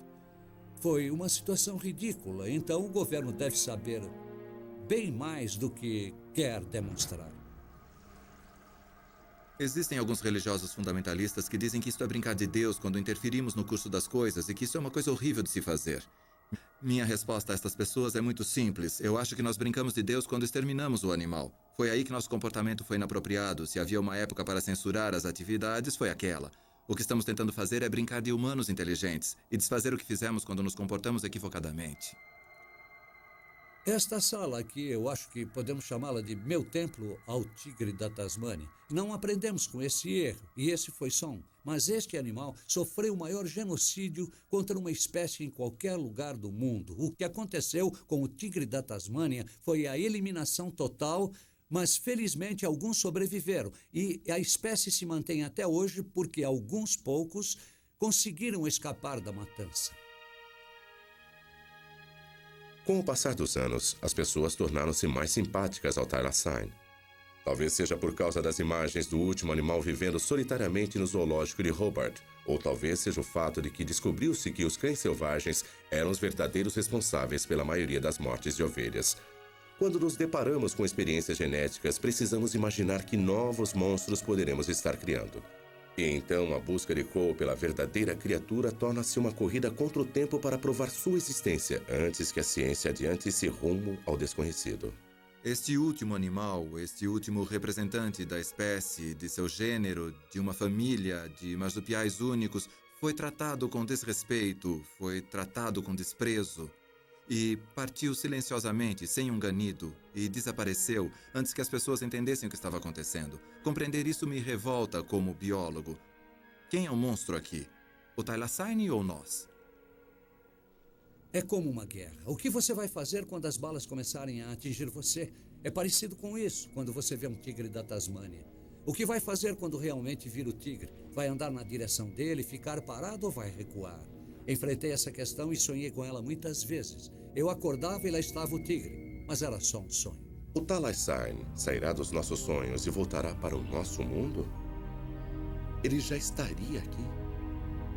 Foi uma situação ridícula, então o governo deve saber bem mais do que quer demonstrar. Existem alguns religiosos fundamentalistas que dizem que isto é brincar de Deus quando interferimos no curso das coisas e que isso é uma coisa horrível de se fazer. Minha resposta a estas pessoas é muito simples. Eu acho que nós brincamos de Deus quando exterminamos o animal. Foi aí que nosso comportamento foi inapropriado. Se havia uma época para censurar as atividades, foi aquela. O que estamos tentando fazer é brincar de humanos inteligentes e desfazer o que fizemos quando nos comportamos equivocadamente. Esta sala aqui, eu acho que podemos chamá-la de meu templo ao tigre da Tasmânia. Não aprendemos com esse erro, e esse foi só um. Mas este animal sofreu o maior genocídio contra uma espécie em qualquer lugar do mundo. O que aconteceu com o tigre da Tasmânia foi a eliminação total, mas felizmente alguns sobreviveram. E a espécie se mantém até hoje porque alguns poucos conseguiram escapar da matança. Com o passar dos anos, as pessoas tornaram-se mais simpáticas ao Thylacine. Talvez seja por causa das imagens do último animal vivendo solitariamente no zoológico de Hobart, ou talvez seja o fato de que descobriu-se que os cães selvagens eram os verdadeiros responsáveis pela maioria das mortes de ovelhas. Quando nos deparamos com experiências genéticas, precisamos imaginar que novos monstros poderemos estar criando. E então a busca de Cole pela verdadeira criatura torna-se uma corrida contra o tempo para provar sua existência, antes que a ciência adiante esse rumo ao desconhecido. Este último animal, este último representante da espécie, de seu gênero, de uma família de marsupiais únicos, foi tratado com desrespeito, foi tratado com desprezo. E partiu silenciosamente, sem um ganido, e desapareceu antes que as pessoas entendessem o que estava acontecendo. Compreender isso me revolta como biólogo. Quem é o monstro aqui? O Thylacine ou nós? É como uma guerra. O que você vai fazer quando as balas começarem a atingir você? É parecido com isso, quando você vê um tigre da Tasmânia. O que vai fazer quando realmente vir o tigre? Vai andar na direção dele, ficar parado ou vai recuar? Enfrentei essa questão e sonhei com ela muitas vezes. Eu acordava e lá estava o tigre, mas era só um sonho. O Thylacine sairá dos nossos sonhos e voltará para o nosso mundo? Ele já estaria aqui.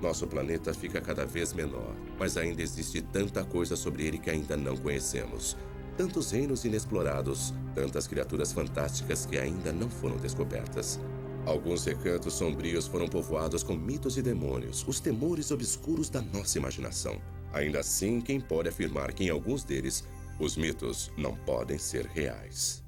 Nosso planeta fica cada vez menor, mas ainda existe tanta coisa sobre ele que ainda não conhecemos. Tantos reinos inexplorados, tantas criaturas fantásticas que ainda não foram descobertas. Alguns recantos sombrios foram povoados com mitos e demônios, os temores obscuros da nossa imaginação. Ainda assim, quem pode afirmar que em alguns deles, os mitos não podem ser reais?